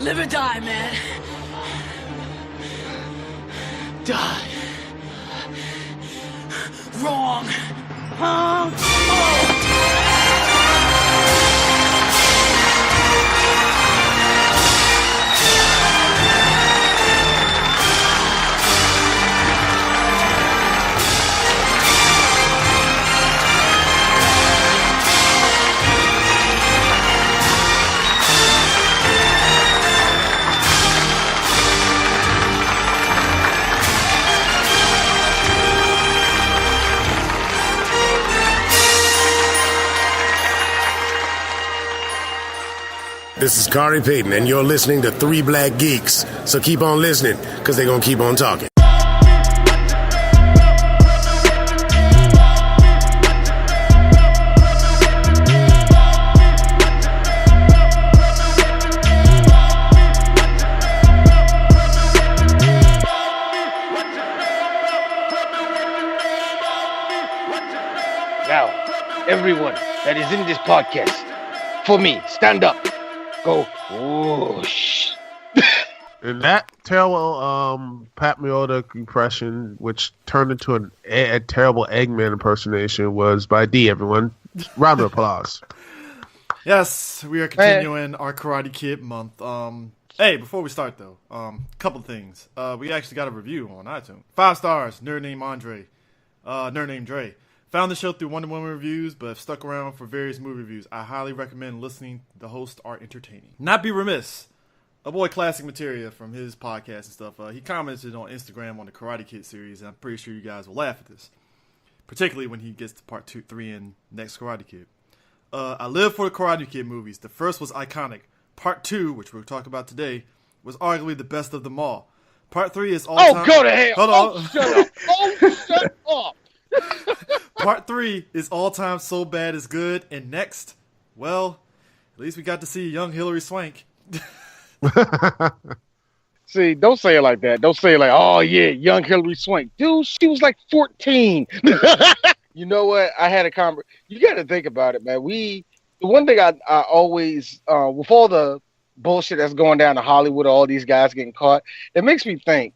Live or die, man. Die. Wrong. Oh. This is Kari Payton, and you're listening to Three Black Geeks. So keep on listening, because they're going to keep on talking. Now, everyone that is in this podcast, for me, stand up. Go whoosh. And that terrible Pat Miota impression, which turned into a terrible Eggman impersonation, was by D, everyone. Round of applause. Yes, we are continuing our Karate Kid month. Hey, before we start though, couple things. We actually got a review on iTunes. 5 stars, nerd named Dre. Found the show through Wonder Woman reviews, but have stuck around for various movie reviews. I highly recommend listening. The hosts are entertaining. Not be remiss. A boy Classic Materia from his podcast and stuff. He commented on Instagram on the Karate Kid series, and I'm pretty sure you guys will laugh at this. Particularly when he gets to part 2, 3, and next Karate Kid. I live for the Karate Kid movies. The first was iconic. Part 2, which we'll talk about today, was arguably the best of them all. Part 3 is all time... Oh, go to hell! Hold on. Shut up! Oh, shut up! Part 3 is all time so bad is good, and next, well, at least we got to see young Hilary Swank. See, don't say it like that. Don't say it like, oh yeah, young Hilary Swank. Dude, she was like 14. You know what? I had a conversation. You got to think about it, man. The one thing I always, with all the bullshit that's going down to Hollywood, all these guys getting caught, it makes me think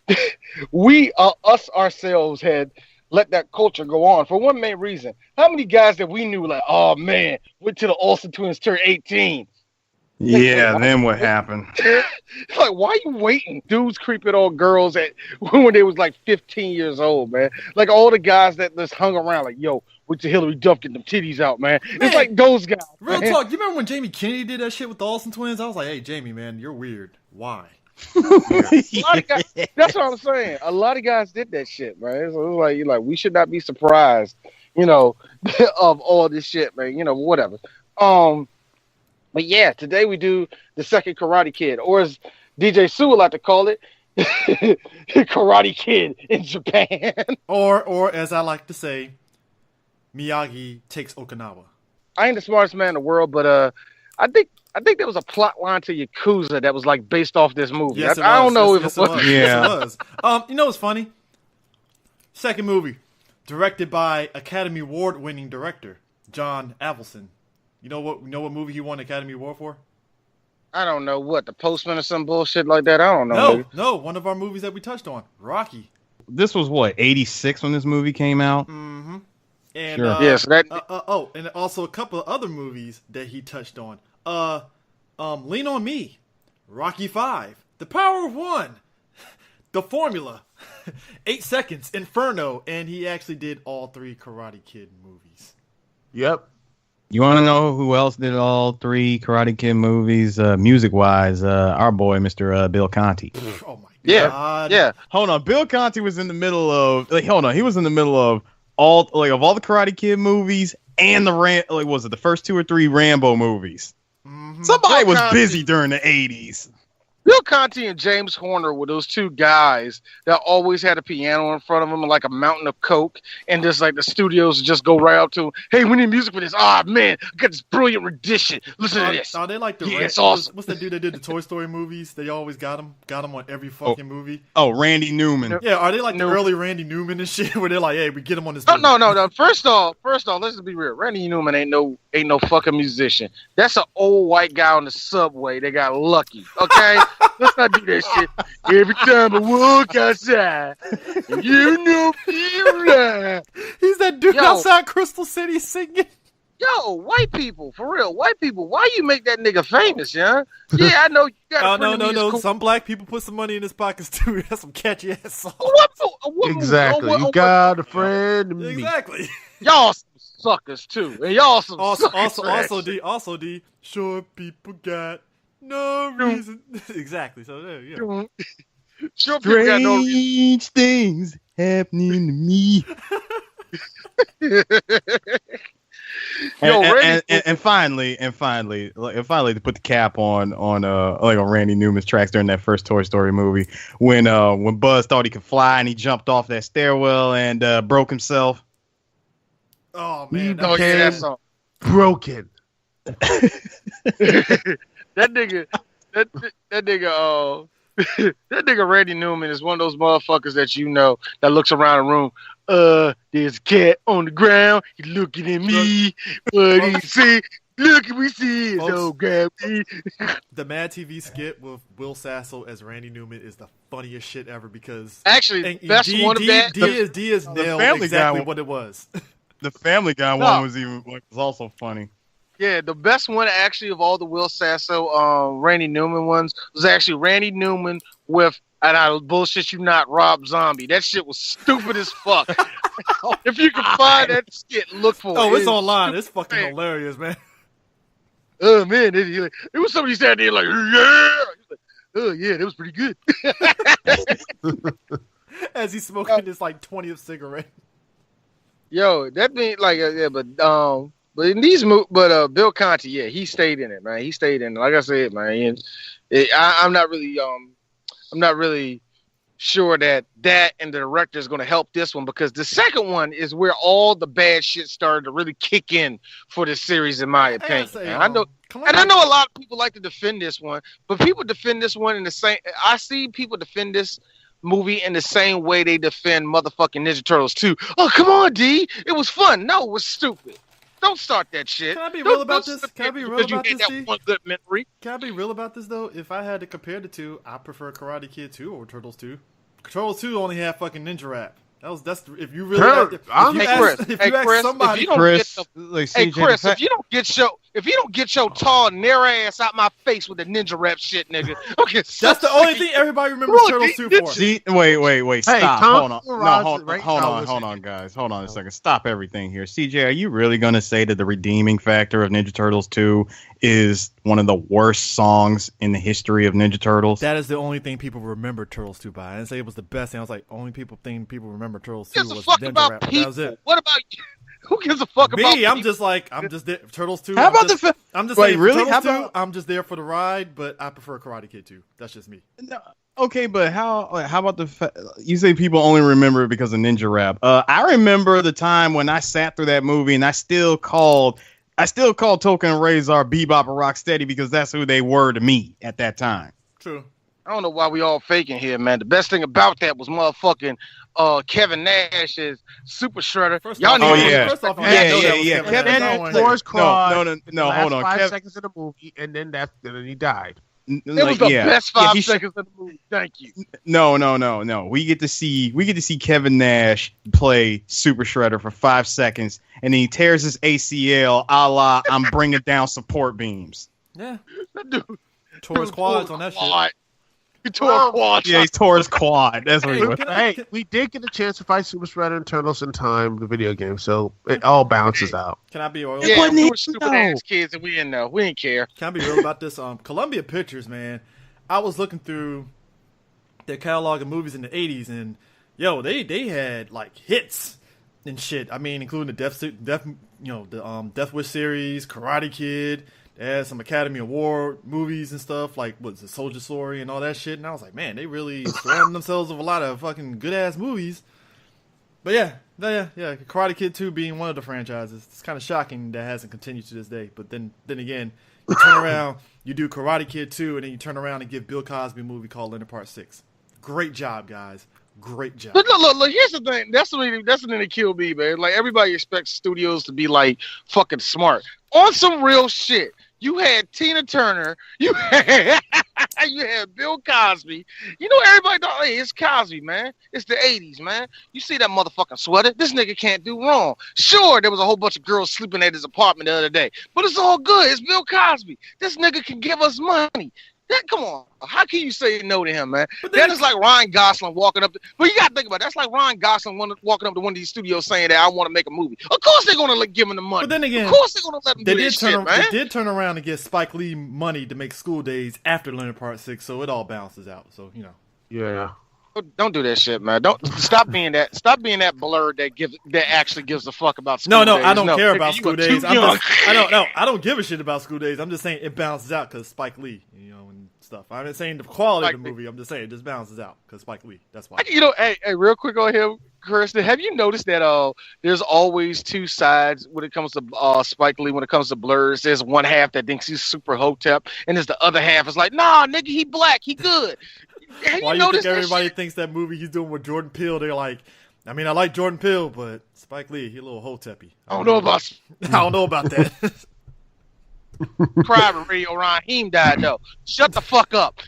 us ourselves had let that culture go on for one main reason. How many guys that we knew, like, oh man, went to the Olsen twins, turned 18. Yeah, then what happened? Like, why are you waiting? Dudes creeping on girls when they was like 15 years old, man. Like all the guys that just hung around, like, yo, wait till Hillary Duff get them titties out, man. It's like those guys. Real man. talk. You remember when Jamie Kennedy did that shit with the Olsen twins? I was like, hey, Jamie, man, you're weird. Why? Guys, that's what I'm saying. A lot of guys did that shit, man. So it's like we should not be surprised, of all this shit, man. Whatever. But yeah, today we do the second Karate Kid, or as DjTsu would like to call it, Karate Kid in Japan. Or as I like to say, Miyagi takes Okinawa. I ain't the smartest man in the world, but I think there was a plot line to Yakuza that was like based off this movie. Yes, I don't know if it was. Yeah. Yes, it was. You know what's funny? Second movie, directed by Academy Award-winning director John Avildsen. You know what movie he won the Academy Award for? I don't know what, The Postman or some bullshit like that. I don't know. No, one of our movies that we touched on, Rocky. This was what, 86 when this movie came out? Mm-hmm. And sure. Yes, and also a couple of other movies that he touched on. Lean on Me, Rocky 5, The Power of One, The Formula, 8 Seconds, Inferno, and he actually did all 3 Karate Kid movies. Yep. You want to know who else did all 3 Karate Kid movies, music-wise? Our boy, Mr. Bill Conti. Oh my God. Yeah. Hold on, Bill Conti was in the middle of. He was in the middle of all the Karate Kid movies and was it the first 2 or 3 Rambo movies? Mm-hmm. Somebody Bill was Conti. busy during the 80s. Bill Conti and James Horner were those two guys that always had a piano in front of them and like a mountain of coke, and just like the studios would just go right up to them. Hey, we need music for this. Ah, man, I got this brilliant rendition. Listen to this. Are they like the it's awesome. What's that dude that did the Toy Story movies? They always got him on every fucking movie. Oh, Randy Newman. Yeah, are they like the early Randy Newman and shit? Where they're like, hey, we get him on this. No. First off, let's just be real. Randy Newman ain't no fucking musician. That's an old white guy on the subway that got lucky. Okay, let's not do that shit. Every time I walk outside, you know, he's that dude outside Crystal City singing. Yo, white people, for real, white people. Why you make that nigga famous, yeah? Yeah, I know you got. No. Some black people put some money in his pockets too. That's some catchy ass song. Exactly. You got a friend in me. Exactly. Y'all some suckers too, and y'all some also D. Sure, people got no reason. Exactly. So there you go. Sure, people got no reason. Strange things happening to me. And finally, to put the cap on Randy Newman's tracks during that first Toy Story movie, when Buzz thought he could fly and he jumped off that stairwell and broke himself. Oh man, that song. Broken. that nigga, that nigga Randy Newman is one of those motherfuckers that you know that looks around the room. There's a cat on the ground. He's looking at me. What he say? Look, we see it. So grab me. The Mad TV skit with Will Sasso as Randy Newman is the funniest shit ever because actually best one of that. D is nailed exactly what it was. The Family Guy one was also funny. Yeah, the best one actually of all the Will Sasso, Randy Newman ones was actually Randy Newman with, and I bullshit you not, Rob Zombie. That shit was stupid as fuck. If you can find that skit, look for it. Oh, it's online. It's fucking hilarious, man. Oh man, it was somebody standing there like, yeah. Oh yeah, that was pretty good. As he's smoking his like 20th cigarette. Yo, that mean like but in these Bill Conti, yeah, he stayed in it, man. He stayed in it. Like I said, man, I'm not really sure that and the director is going to help this one because the second one is where all the bad shit started to really kick in for this series, in my opinion. I know a lot of people like to defend this one, but people defend this one in the same. I see people defend this movie in the same way they defend motherfucking Ninja Turtles 2. Oh, come on, D. It was fun. No, it was stupid. Don't start that shit. Can I be real about this? Can I be real about this, D? One good memory. Can I be real about this, though? If I had to compare the two, I prefer Karate Kid 2 over Turtles 2. Turtles 2 only had fucking ninja rap. That's if you really if you ask somebody, Chris, if you don't get your tall narrow ass out my face with the ninja rap shit, nigga. Okay, that's the only thing everybody remembers Turtles 2 for. See, wait, stop. Hold on, guys. Hold on a second. Stop everything here. CJ, are you really gonna say that the redeeming factor of Ninja Turtles 2 is one of the worst songs in the history of Ninja Turtles? That is the only thing people remember Turtles 2 by. I didn't say it was the best thing. I was like, only people remember Turtles 2 was ninja rap. That was it. What about you? Who gives a fuck about me? I'm just there. Turtles 2. How about the I'm just saying, really? Turtles 2, I'm just there for the ride, but I prefer Karate Kid 2. That's just me. No, okay, but how about you say people only remember it because of ninja rap? I remember the time when I sat through that movie and I still called Token and Razor Bebop and Rocksteady because that's who they were to me at that time. True. I don't know why we all faking here, man. The best thing about that was motherfucking Kevin Nash's Super Shredder. First off, Kevin Nash was crying. No, hold on. 5 seconds of the movie, and then he died. It was the best 5 seconds of the movie. Thank you. No. We get to see Kevin Nash play Super Shredder for 5 seconds, and then he tears his ACL, a la I'm bringing down support beams. Yeah, that dude tore his quads on that shit. He tore a quad. Yeah, he tore his quad. That's what he was. Hey, we did get a chance to fight Super Shredder and Turtles in time, the video game, so it all bounces out. Can I be real? Yeah, we were stupid ass kids and we didn't know. We didn't care. Can I be real about this? Columbia Pictures, man. I was looking through their catalog of movies in the 80s, and they had like hits. and shit. I mean, including the Death Wish series, Karate Kid. They had some Academy Award movies and stuff, like what's the Soldier Story and all that shit. And I was like, man, they really surrounded themselves with a lot of fucking good ass movies. But yeah, Karate Kid 2 being one of the franchises. It's kind of shocking that hasn't continued to this day. But then again, you turn around, you do Karate Kid 2, and then you turn around and give Bill Cosby a movie called Leonard Part 6. Great job, guys. Great job. Look, here's the thing. That's what it killed me, man. Like, everybody expects studios to be, like, fucking smart. On some real shit. You had Tina Turner. You had Bill Cosby. You know, everybody thought, hey, it's Cosby, man. It's the 80s, man. You see that motherfucking sweater? This nigga can't do wrong. Sure, there was a whole bunch of girls sleeping at his apartment the other day. But it's all good. It's Bill Cosby. This nigga can give us money. Come on. How can you say no to him, man? That is like Ryan Gosling walking up. But you got to think about it. That's like Ryan Gosling walking up to one of these studios saying that I want to make a movie. Of course they're going to give him the money. But then again, of course they're going to let him do this shit, man. They did turn around and get Spike Lee money to make School Days after Leonard Part 6, so it all balances out. So, you know. Yeah. Don't do that shit, man. Don't stop being that blur that actually gives a fuck about School Days. No, I don't care about School Days. I don't give a shit about School Days. I'm just saying it balances out because Spike Lee, you know, and stuff. I'm not saying the quality of the movie. I'm just saying it just balances out because Spike Lee. That's why. You know, hey, real quick on here, Kirsten. Have you noticed that there's always two sides when it comes to Spike Lee? When it comes to blurs, there's one half that thinks he's super hotep, and there's the other half is like, nah, nigga, he black, he good. Why you think everybody thinks that movie he's doing with Jordan Peele? They're like, I mean, I like Jordan Peele, but Spike Lee, he a little hoteppy. I don't know about that. Private Radio Raheem died though. Shut the fuck up.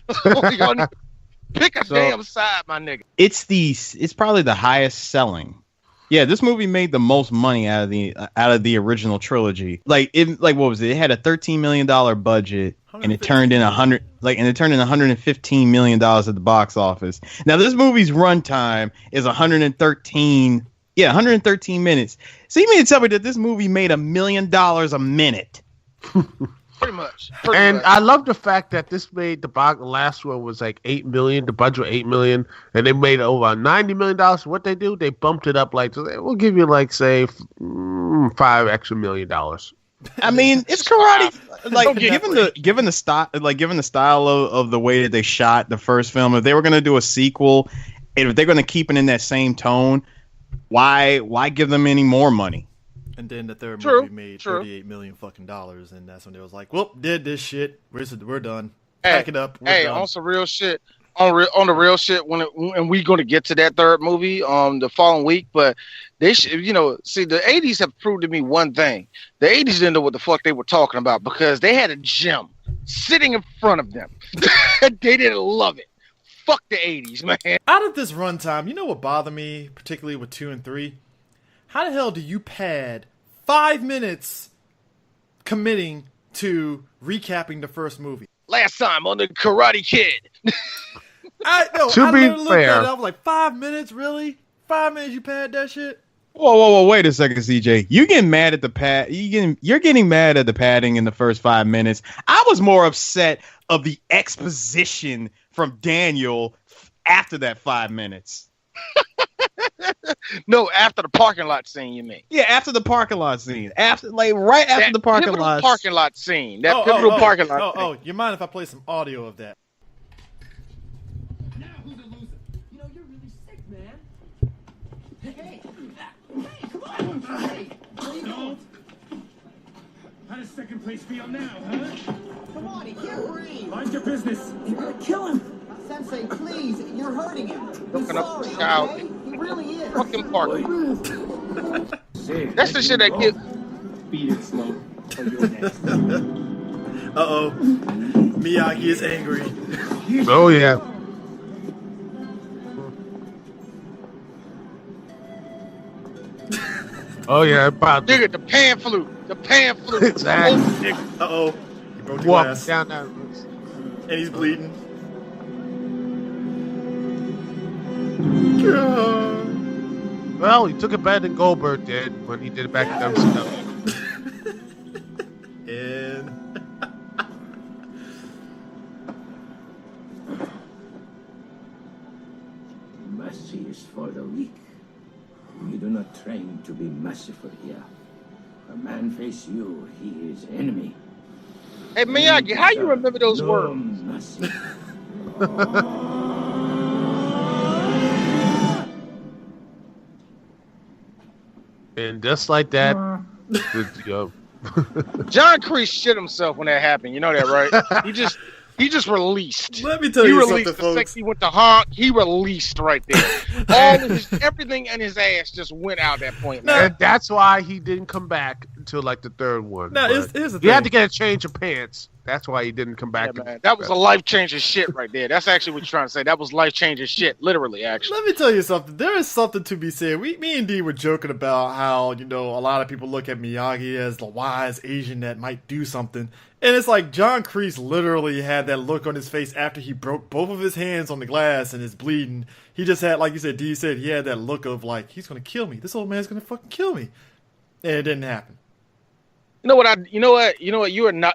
Pick a damn side, my nigga. It's probably the highest selling. Yeah, this movie made the most money out of the original trilogy. What was it? It had a $13 million budget, and it turned in $115 million at the box office. Now, this movie's runtime is 113 minutes. So you mean to tell me that this movie made $1 million a minute? Pretty much. I love the fact that this made the last one was like $8 million. The budget was $8 million, and they made over $90 million. What they do? They bumped it up like we'll give you like say $5 extra million. I mean, it's karate. Like given the style of the way that they shot the first film, if they were going to do a sequel, and if they're going to keep it in that same tone, why give them any more money? And then the third movie made $38 million fucking dollars, and that's when they was like, "Well, did this shit? We're done. Pack it up." We're done. On some real shit. On the real shit, when we going to get to that third movie the following week, but they should, see, the 80s have proved to me one thing. The 80s didn't know what the fuck they were talking about because they had a gym sitting in front of them. They didn't love it. Fuck the 80s, man. Out of this runtime, you know what bothered me, particularly with 2 and 3? How the hell do you pad 5 minutes committing to recapping the first movie? Last time on the Karate Kid. I looked at it, I was like, 5 minutes, really? 5 minutes you pad that shit? Whoa! Wait a second, CJ. You getting mad at the pad? You're getting mad at the padding in the first 5 minutes. I was more upset of the exposition from Daniel after that 5 minutes. No, after the parking lot scene, you mean? Yeah, after the parking lot scene. After the parking lot. Parking lot scene. That pivotal parking lot. Oh, you mind if I play some audio of that? Now who's a loser? You know, you're really sick, man. Hey, come on. Hey, where you going? How does second place feel now, huh? Come on, he can't breathe. Mind your business. You're gonna kill him. Sensei, please, you're hurting him. He's sorry, Out. okay? He really is. Fucking parking. That's the shit that gives. Beat it slow. Or you're next. Uh-oh. Miyagi is angry. Oh yeah. Oh yeah, about Nigga, the pan flute. Exactly. Uh-oh. He broke the Walk glass. down that. And he's bleeding. God. Well, he took it better than Goldberg did when he did it back in WCW. And Mercy is for the weak. We do not trained to be merciful here. A man face you, he is enemy. Hey Miyagi, how you remember those No words? mercy. And just like that, John Kreese shit himself when that happened. You know that, right? He just released. Let me tell He you released something, the folks. sex he went to honk. He released right there. All of his everything in his ass just went out at that point. Man. and that's why he didn't come back until like the third one. Now, But here's the he had thing. to get a change of pants. That's why he didn't come back. Yeah, man. That was a life changing shit right there. That's actually what you're trying to say. That was life changing shit, literally. Actually, Let me tell you something. There is something to be said. Me and D were joking about how, you know, a lot of people look at Miyagi as the wise Asian that might do something. And it's like John Kreese literally had that look on his face after he broke both of his hands on the glass and is bleeding. He just had, like you said, D said, he had that look of like, he's going to kill me. This old man's going to fucking kill me. And it didn't happen. you know what?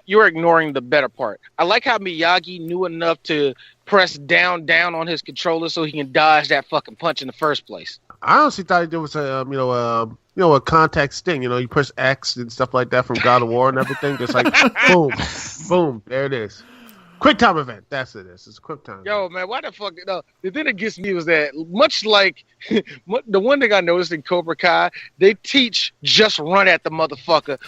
You're ignoring the better part. I like how Miyagi knew enough to press down on his controller so he can dodge that fucking punch in the first place. I honestly thought there was a contact sting. You know, you press X and stuff like that from God of War and everything. Just like boom, boom, there it is. Quick time event. That's it. It's a quick time. Yo, man, why the fuck? No, the thing that gets me was that much like the one thing I noticed in Cobra Kai, they teach just run at the motherfucker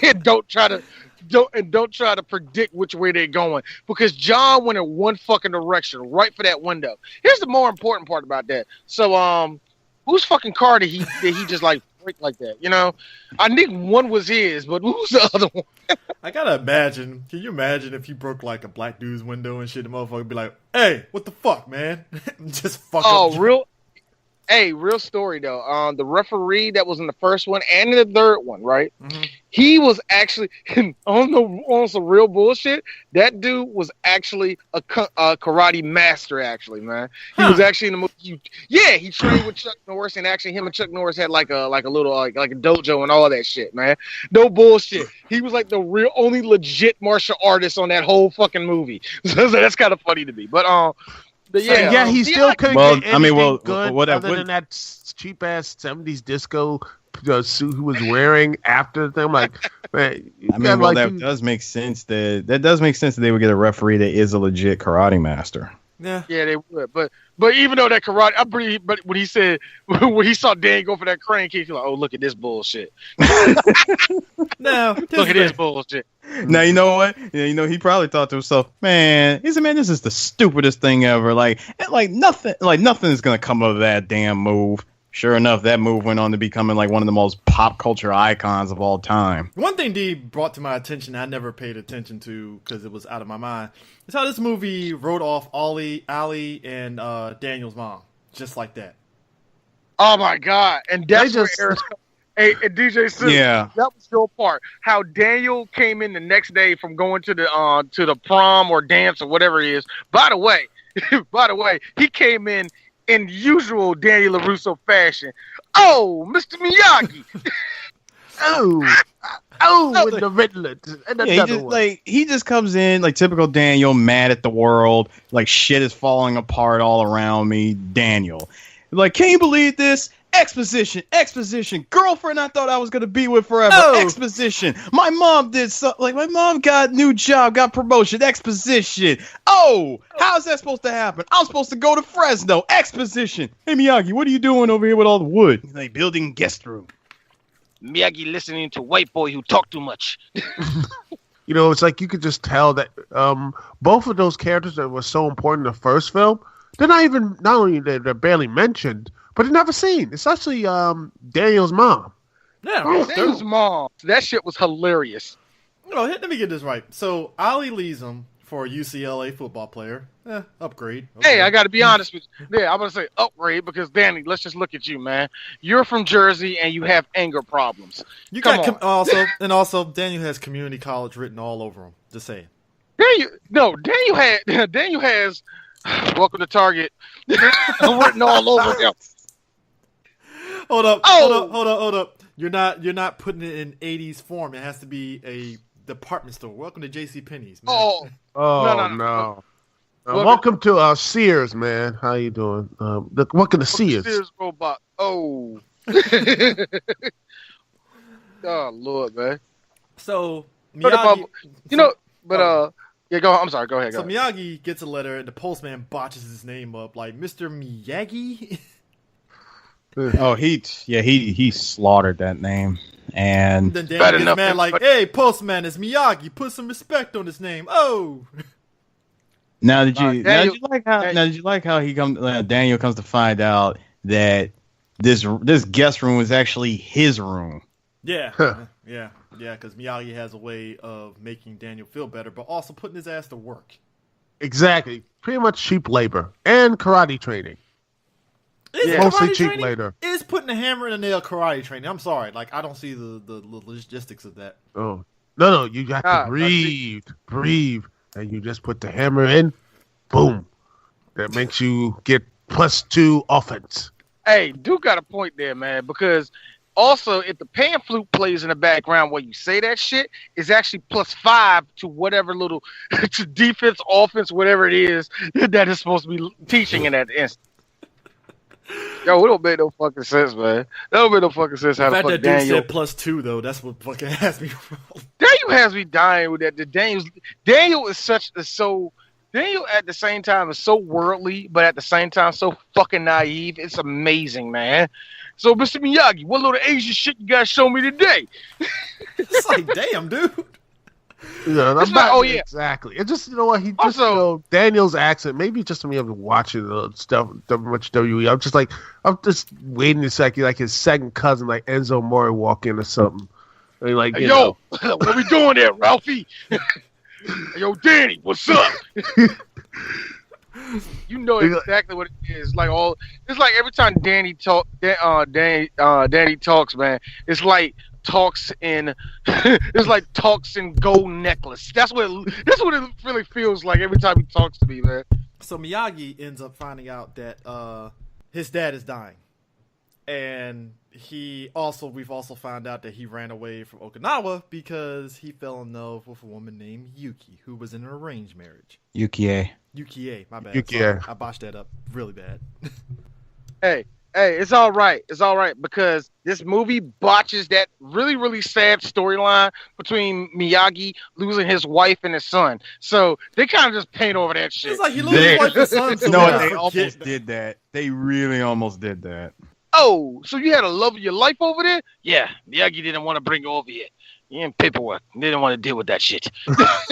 and don't try to predict which way they're going, because John went in one fucking direction right for that window. Here's the more important part about that. So, whose fucking car did he just like break like that? You know, I think one was his, but who's the other one? I gotta imagine. Can you imagine if you broke like a black dude's window and shit? The motherfucker be like, "Hey, what the fuck, man?" Just fuck up. Real story though. The referee that was in the first one and in the third one, right? Mm-hmm. He was actually on some real bullshit. That dude was actually a karate master, actually, man. He was actually in the movie. He trained with Chuck Norris, and actually him and Chuck Norris had like a little like a dojo and all that shit, man. No bullshit. He was like the real only legit martial artist on that whole fucking movie. So that's kind of funny to me, but he still couldn't get anything good other than that cheap ass 70s disco suit he was wearing after the thing. Like, man, that does make sense. That does make sense that they would get a referee that is a legit karate master. Yeah, they would. But even though that karate, but when he said when he saw Dan go for that crane kick, he's like, "Oh, look at this bullshit." No, look at this bullshit. Now you know what? He probably thought to himself, "Man, this is the stupidest thing ever. Like nothing is gonna come of that damn move." Sure enough, that move went on to becoming like one of the most pop culture icons of all time. One thing D brought to my attention, I never paid attention to because it was out of my mind, is how this movie wrote off Ali, and Daniel's mom, just like that. Oh my god! And that's where Eric's. Hey, DjTsu, that was your part. How Daniel came in the next day from going to the prom or dance or whatever it is. By the way, he came in usual Daniel LaRusso fashion. Oh, Mr. Miyagi. with the Riddler. And he just comes in like typical Daniel, mad at the world, like shit is falling apart all around me. Daniel, like, can you believe this? Exposition. Girlfriend I thought I was gonna be with forever. Exposition. My mom did something. Like, my mom got new job, got promotion. Exposition. How's that supposed to happen? I'm supposed to go to Fresno. Exposition. Hey Miyagi, what are you doing over here with all the wood? Like, building guest room. Miyagi listening to white boy who talk too much. It's like you could just tell that both of those characters that were so important in the first film, not only they're barely mentioned, but they're never seen. Especially Daniel's mom. Yeah, Daniel's mom. That shit was hilarious. Let me get this right. So Ali leaves him for a UCLA football player. Upgrade. Okay. Hey, I got to be honest with you. Yeah, I'm going to say upgrade because, Danny, let's just look at you, man. You're from Jersey and you have anger problems. You got also Daniel has community college written all over him. Just saying. Daniel has welcome to Target written all over him. Hold up. You're not putting it in 80s form. It has to be a department store. Welcome to JCPenney's, man. No. Welcome to Sears, man. How you doing? Welcome to Sears. Sears robot. Oh. Oh Lord, man. So But Miyagi, yeah, go. I'm sorry. Go ahead. so Miyagi gets a letter, and the postman botches his name up, like Mr. Miyagi. Oh, he slaughtered that name, and Then Daniel gets mad, like, "Hey, postman, it's Miyagi. Put some respect on his name." Oh. now did you like how Daniel comes to find out that this guest room was actually his room? Yeah, yeah, because Miyagi has a way of making Daniel feel better, but also putting his ass to work. Exactly. Pretty much cheap labor and karate training. Mostly cheap labor. Is putting a hammer in a nail karate training. I'm sorry. Like, I don't see the logistics of that. Oh. No, you have to breathe, and you just put the hammer in, boom. That makes you get +2 offense. Hey, Duke got a point there, man, because also, if the pan flute plays in the background where you say that shit, it's actually +5 to whatever little to defense, offense, whatever it is that is supposed to be teaching in that instant. Yo, it don't make no fucking sense, man. That don't make no fucking sense. How the fuck that Daniel dude said +2 though, that's what fucking has me. Daniel has me dying with that. Daniel is so. Daniel at the same time is so worldly, but at the same time so fucking naive. It's amazing, man. So, Mr. Miyagi, what little Asian shit you guys show me today? It's like, damn, dude. Yeah, It's not, oh yeah, exactly. It just, you know what, he just, also, Daniel's accent, maybe just me ever watching stuff, much WWE. I'm just waiting to see like his second cousin, like Enzo Mori, walk in or something. I mean, like, yo, what we doing there, Ralphie? Yo, Danny, what's up? You know exactly what it is. It's like every time Danny talks, man. It's like talks in gold necklace. That's what it really feels like every time he talks to me, man. So Miyagi ends up finding out that his dad is dying, and we've also found out that he ran away from Okinawa because he fell in love with a woman named Yuki, who was in an arranged marriage. Yukie, my bad. Yukie. I botched that up really bad. Hey, it's all right. It's all right because this movie botches that really, really sad storyline between Miyagi losing his wife and his son. So they kind of just paint over that shit. It's like he loses his wife and son. So they almost did that. They really almost did that. Oh, so you had a love of your life over there? Yeah, Miyagi didn't want to bring you over here. You in paperwork. They didn't want to deal with that shit.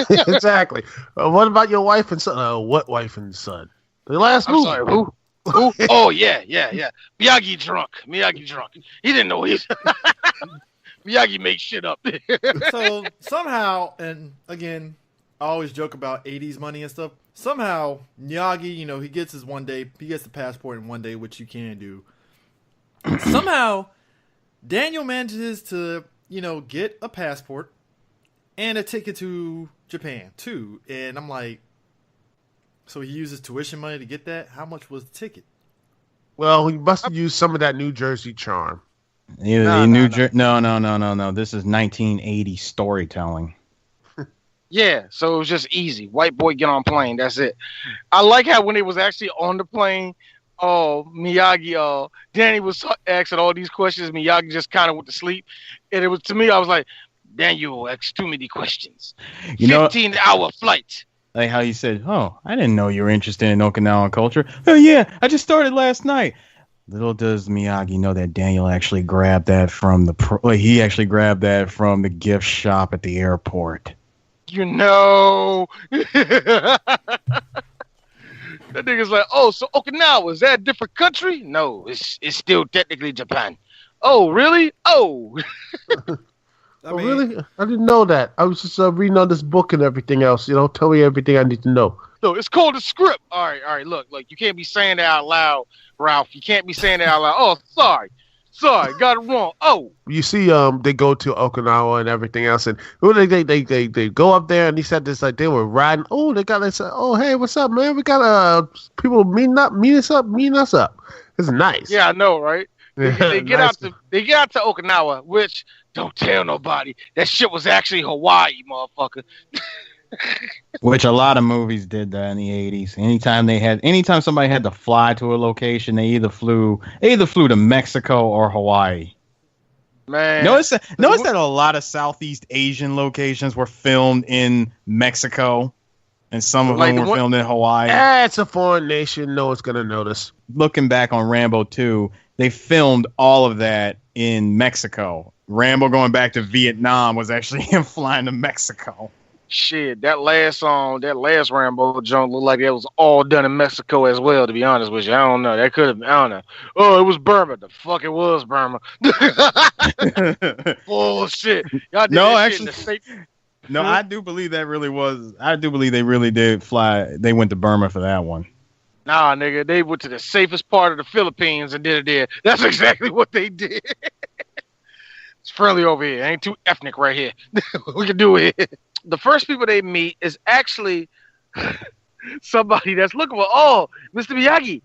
Exactly. What about your wife and son? What wife and son? The last movie. I'm sorry, who? Oh, yeah. Miyagi drunk. He didn't know he's... Miyagi makes shit up. So somehow, and again, I always joke about 80s money and stuff. Somehow, Miyagi, he gets the passport in one day, which you can do. Somehow, Daniel manages to, get a passport and a ticket to Japan, too. And I'm like, so he uses tuition money to get that? How much was the ticket? Well, he must have used some of that New Jersey charm. No. This is 1980 storytelling. Yeah, so it was just easy. White boy get on plane. That's it. I like how when it was actually on the plane, Miyagi, Danny was asking all these questions. Miyagi just kind of went to sleep. And it was, to me, I was like, Daniel asked too many questions. 15-hour flight. Like how you said, oh, I didn't know you were interested in Okinawan culture. Oh, yeah, I just started last night. Little does Miyagi know that Daniel actually grabbed that from the gift shop at the airport. That nigga's like, oh, so Okinawa, is that a different country? No, it's still technically Japan. Oh, really? Oh. Really? I didn't know that. I was just reading on this book and everything else. Tell me everything I need to know. No, it's called a script. All right. Look, you can't be saying that out loud, Ralph. You can't be saying that out loud. Oh, sorry, got it wrong. Oh. You see, they go to Okinawa and everything else, and they go up there, and he said this, like, they were riding. Oh, they said, oh, hey, what's up, man? We got people meeting us up. It's nice. Yeah, I know, right? They get out to Okinawa, which don't tell nobody. That shit was actually Hawaii, motherfucker. Which a lot of movies did that in the 80s. Anytime somebody had to fly to a location, they either flew to Mexico or Hawaii. Man, Notice that a lot of Southeast Asian locations were filmed in Mexico, and some of them were filmed in Hawaii. It's a foreign nation. No one's gonna notice. Looking back on Rambo 2, they filmed all of that in Mexico. Rambo going back to Vietnam was actually him flying to Mexico. Shit, that last Rambo joint looked like it was all done in Mexico as well, to be honest with you. I don't know. That could have been, I don't know. Oh, it was Burma. The fuck it was Burma. Bullshit. Y'all did that shit in the state. No, I do believe that really was. I do believe they really did fly. They went to Burma for that one. Nah, nigga. They went to the safest part of the Philippines and did it there. That's exactly what they did. It's friendly over here. Ain't too ethnic right here. We can do it. The first people they meet is actually somebody that's looking for, oh, Mr. Miyagi.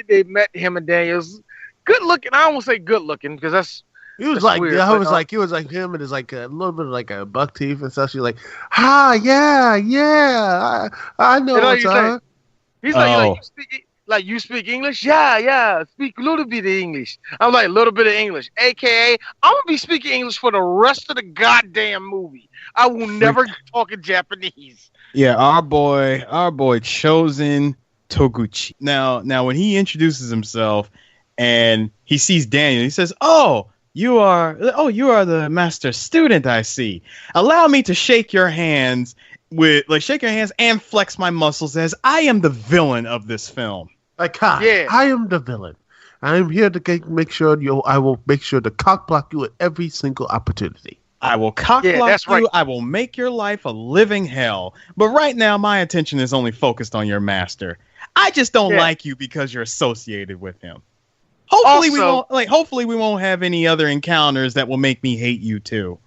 They met him and Daniels. Good looking. I won't say good looking because that's. He was like, weird, he was like him, and it's like a little bit of like a buck teeth and stuff. She's like, yeah, I know what's up. He's like, you speak English? Yeah, speak a little bit of English. I'm like, a little bit of English, aka I'm gonna be speaking English for the rest of the goddamn movie. I will never talk in Japanese. Yeah, our boy Chosen Toguchi. Now when he introduces himself and he sees Daniel, he says, you are the master student, I see. Allow me to shake your hands and flex my muscles as I am the villain of this film. I am the villain. I am here to make sure I will make sure to cock block you at every single opportunity. I will cock block you. Right. I will make your life a living hell. But right now, my attention is only focused on your master. I just don't like you because you're associated with him. Hopefully we won't have any other encounters that will make me hate you too.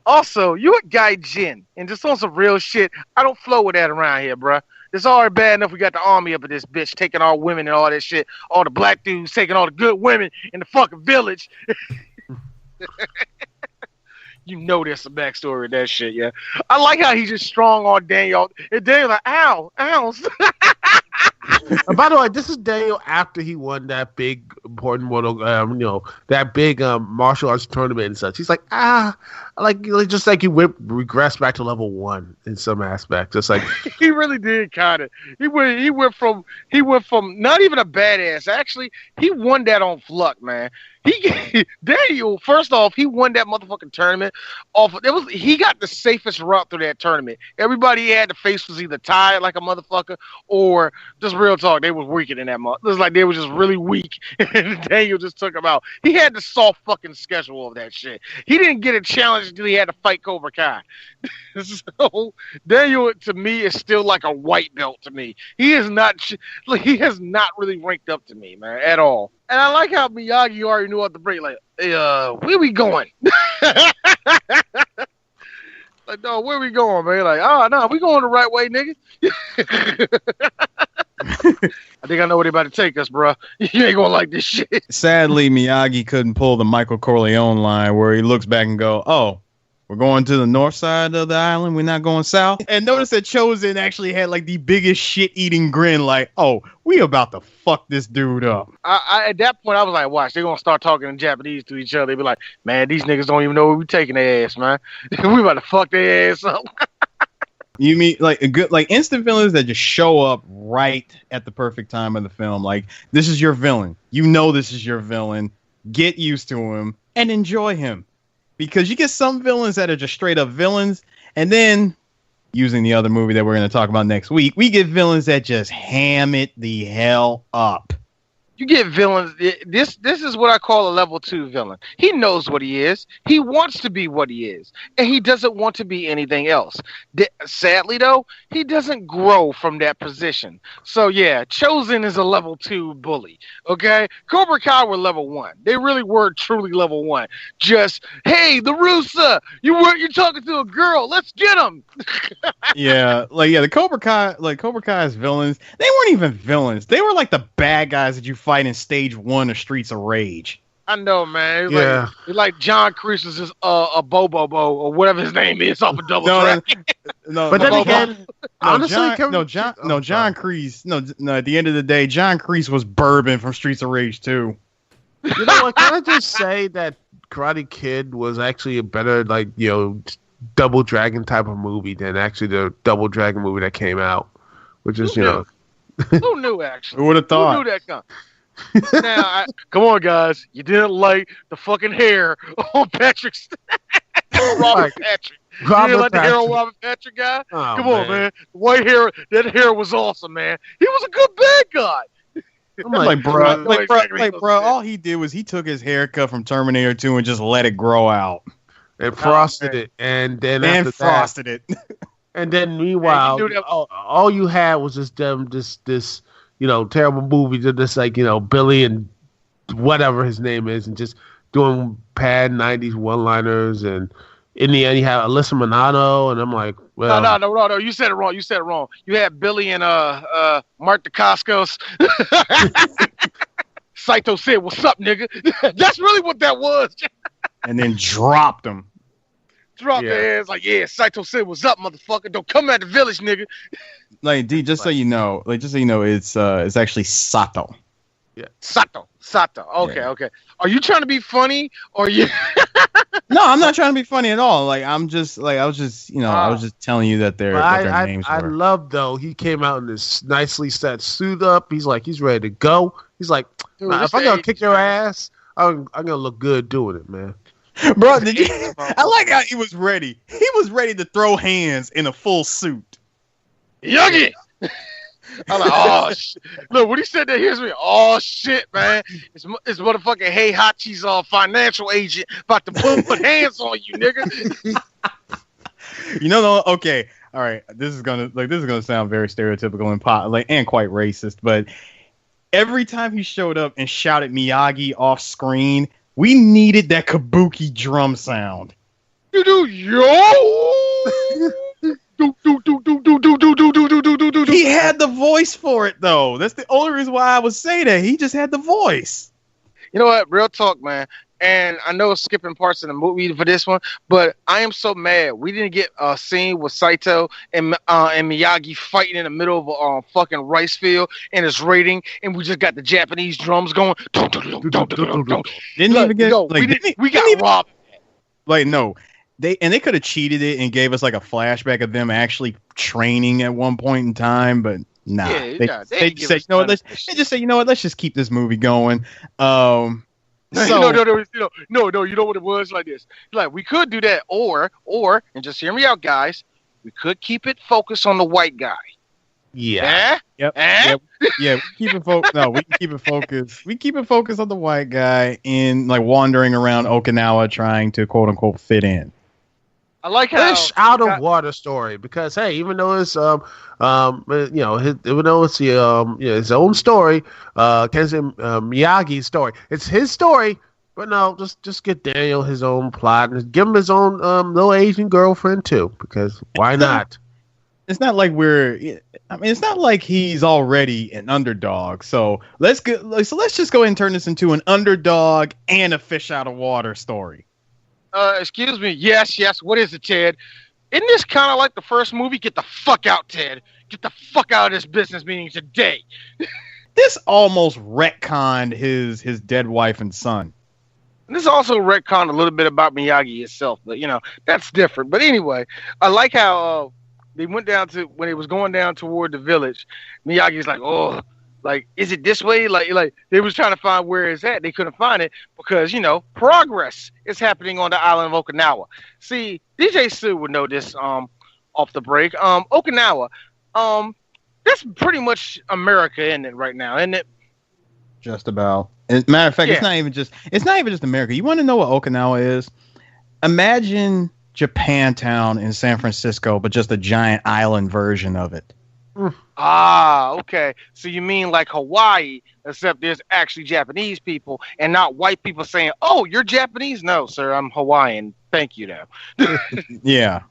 Also, you a gaijin, and just on some real shit, I don't flow with that around here, bruh. It's already bad enough we got the army up at this bitch taking all women and all that shit. All the black dudes taking all the good women in the fucking village. You know there's some backstory in that shit, yeah. I like how he's just strong on Daniel. And Daniel's like, ow. By the way, this is Daniel after he won that big important that big martial arts tournament and such. He's like, just like he regressed back to level 1 in some aspect. Just like he really did kind of. He went from not even a badass. Actually, he won that on luck, man. Daniel, first off, he won that motherfucking tournament. He got the safest route through that tournament. Everybody he had to face was either tired like a motherfucker or just real talk. They was weaker than that month. It was like they were just really weak, and Daniel just took him out. He had the soft fucking schedule of that shit. He didn't get a challenge until he had to fight Cobra Kai. So Daniel, to me, is still like a white belt to me. He has not really ranked up to me, man, at all. And I like how Miyagi already knew what to break. Like, hey, where we going? Like, no, where we going, man? Like, no, we going the right way, nigga. I think I know where they about to take us, bro. You ain't gonna like this shit. Sadly, Miyagi couldn't pull the Michael Corleone line where he looks back and go, oh, we're going to the north side of the island. We're not going south. And notice that Chosen actually had like the biggest shit-eating grin. Like, oh, we about to fuck this dude up. At that point, I was like, watch, they're going to start talking in Japanese to each other. They be like, man, these niggas don't even know where we taking their ass, man. We about to fuck their ass up. You mean like instant villains that just show up right at the perfect time of the film. Like, this is your villain. You know this is your villain. Get used to him and enjoy him. Because you get some villains that are just straight up villains, and then, using the other movie that we're going to talk about next week, we get villains that just ham it the hell up. You get villains. This is what I call a level 2 villain. He knows what he is. He wants to be what he is, and he doesn't want to be anything else. Sadly, though, he doesn't grow from that position. So yeah, Chosen is a level 2 bully. Okay, Cobra Kai were level 1. They really were truly level 1. Just, hey, the Rusa, you're talking to a girl. Let's get him. The Cobra Kai's villains, they weren't even villains. They were like the bad guys that you fight in stage 1 of Streets of Rage. I know, man. It's Yeah. like, it's like John Kreese was just a Bobo or whatever his name is off of Double No, Dragon. no, But then no, again, honestly, John, Kevin- John sorry. Kreese. No. At the end of the day, John Kreese was Bourbon from Streets of Rage 2. You know what? Can I just say that Karate Kid was actually a better, like, you know, Double Dragon type of movie than actually the Double Dragon movie that came out, which is, you know. Who knew, actually? Who would have thought? Who knew that come? Now, come on, guys. You didn't like the fucking hair on Patrick's. Robert Patrick. You didn't like the hair on Robert Patrick guy? Oh, Come on, man. The white hair, that hair was awesome, man. He was a good bad guy. I'm Like, like, bro, all he did was he took his haircut from Terminator 2 and just let it grow out. and frosted it, and then And after frosted it. and then meanwhile, knew that- all you had was just them, this you know, terrible movie, just like, you know, Billy and whatever his name is, and just doing bad '90s one-liners, and in the end, you have Alyssa Milano, and I'm like, well, No. You said it wrong. You had Billy and Mark Dacascos. Saito said, "What's up, nigga?" That's really what that was. And then dropped him. Drop their ass like, yeah. Saito said, "What's up, motherfucker? Don't come at the village, nigga." Like, D, just so you know, it's actually Sato. Sato. Okay. Are you trying to be funny, or you? No, I'm not trying to be funny at all. Like, I was just telling you that their names I were. love, though, he came out in this nicely set suit up. He's like, he's ready to go. He's like, Dude, nah, this if I'm gonna age, kick your ass, I'm gonna look good doing it, man. Bro, I like how he was ready. He was ready to throw hands in a full suit. Yogi. I'm like, oh shit. Look, when he said that, here's me. Oh shit, man. It's motherfucking Hey Hachi's financial agent about to put hands on you, nigga. You know, okay, all right. This is gonna sound very stereotypical and quite racist, but every time he showed up and shouted Miyagi off screen, we needed that kabuki drum sound. You do yo. He had the voice for it, though. That's the only reason why I would say that. He just had the voice. You know what? Real talk, man. And I know it's skipping parts of the movie for this one, but I am so mad we didn't get a scene with Saito and Miyagi fighting in the middle of a fucking rice field and it's raining, and we just got the Japanese drums going. Didn't even get We got robbed. Like, no. They could have cheated it and gave us like a flashback of them actually training at one point in time, but nah. Yeah, they just said, you know what, let's just keep this movie going. No, you know what it was like this. Like, we could do that, or, and just hear me out, guys. We could keep it focused on the white guy. Yeah. Yep. We keep it focused. No, we can keep it focused. We keep it focused on the white guy in like wandering around Okinawa trying to quote unquote fit in. I like how Fish out of water story, because hey, even though it's even though it's his own story, Kensei Miyagi's story, it's his story. But no, just get Daniel his own plot and give him his own little Asian girlfriend too, because why not? It's not like it's not like he's already an underdog. So let's just go ahead and turn this into an underdog and a fish out of water story. Excuse me. Yes. What is it, Ted? Isn't this kind of like the first movie? Get the fuck out, Ted. Get the fuck out of this business meeting today. This almost retconned his dead wife and son. And this also retconned a little bit about Miyagi itself, but that's different. But anyway, I like how they went down to when it was going down toward the village. Miyagi's like, oh. Like, is it this way? Like they was trying to find where it's at. They couldn't find it because, progress is happening on the island of Okinawa. See, DjTsu would know this off the break. Okinawa, that's pretty much America, isn't it, right now, isn't it? Just about. As a matter of fact, it's not even just America. You want to know what Okinawa is? Imagine Japantown in San Francisco, but just a giant island version of it. Ah, okay. So you mean like Hawaii, except there's actually Japanese people and not white people saying, "Oh, you're Japanese." No, sir, I'm Hawaiian. Thank you, though. Yeah.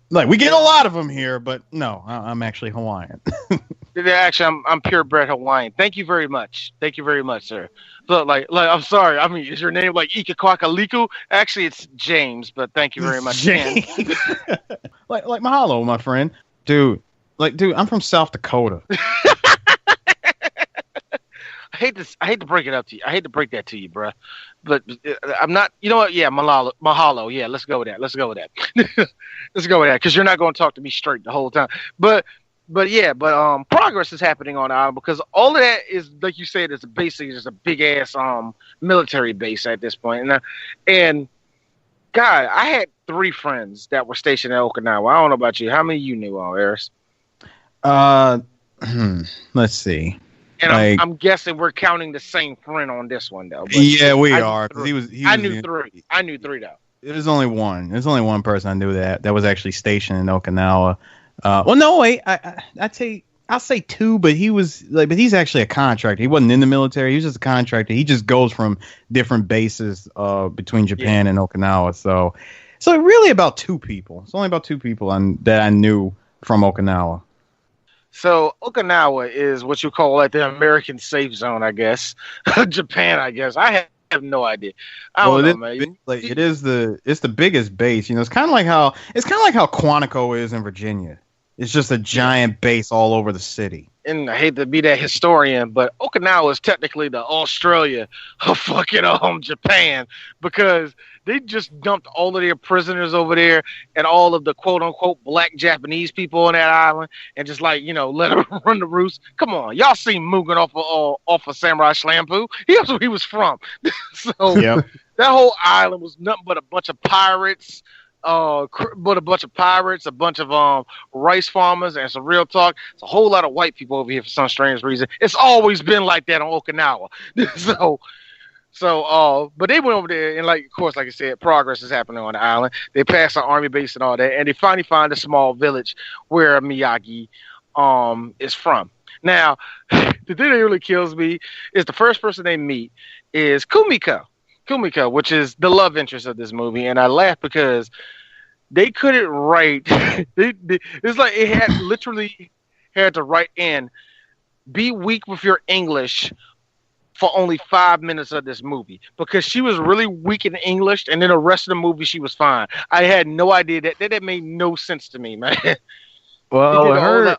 Like, we get a lot of them here, but no, I'm actually Hawaiian. Actually, I'm purebred Hawaiian. Thank you very much. Thank you very much, sir. So, I'm sorry. I mean, is your name like Ikakwakaliku? Actually, it's James, but thank you very much. James. like mahalo, my friend. Dude, I'm from South Dakota. I hate to break it up to you. I hate to break that to you, bruh. But I'm not. You know what? Yeah, mahalo. Yeah, let's go with that. Let's go with that. Let's go with that because you're not going to talk to me straight the whole time. But progress is happening on the island because all of that is, like you said, is basically just a big ass military base at this point. And God, I had 3 friends that were stationed at Okinawa. I don't know about you. How many you knew, Eris? Let's see. And I'm guessing we're counting the same friend on this one though. But yeah, we are. I knew 3. I knew 3 though. There's only one. There's only one person I knew that was actually stationed in Okinawa. Well, no, wait. I'll say 2, but but he's actually a contractor. He wasn't in the military. He was just a contractor. He just goes from different bases between Japan and Okinawa. So really about 2 people. It's only about 2 people that I knew from Okinawa. So Okinawa is what you call like the American safe zone, I guess. Japan, I guess. I have no idea. I don't know, man. It's the biggest base. You know, it's kind of like how Quantico is in Virginia. It's just a giant base all over the city. And I hate to be that historian, but Okinawa is technically the Australia of fucking Japan because they just dumped all of their prisoners over there and all of the quote unquote black Japanese people on that island and just let them run the roost. Come on, y'all seen Mugen off of Samurai Champloo? That's where he was from. So that whole island was nothing but a bunch of pirates. A bunch of rice farmers, and some real talk. It's a whole lot of white people over here for some strange reason. It's always been like that on Okinawa. But they went over there, and of course, like I said, progress is happening on the island. They pass an army base and all that, and they finally find a small village where Miyagi is from. Now, the thing that really kills me is the first person they meet is Kumiko, which is the love interest of this movie, and I laugh because they couldn't write. It's like it had literally had to write in, "Be weak with your English," for only 5 minutes of this movie because she was really weak in English, and then the rest of the movie she was fine. I had no idea that made no sense to me, man. Well,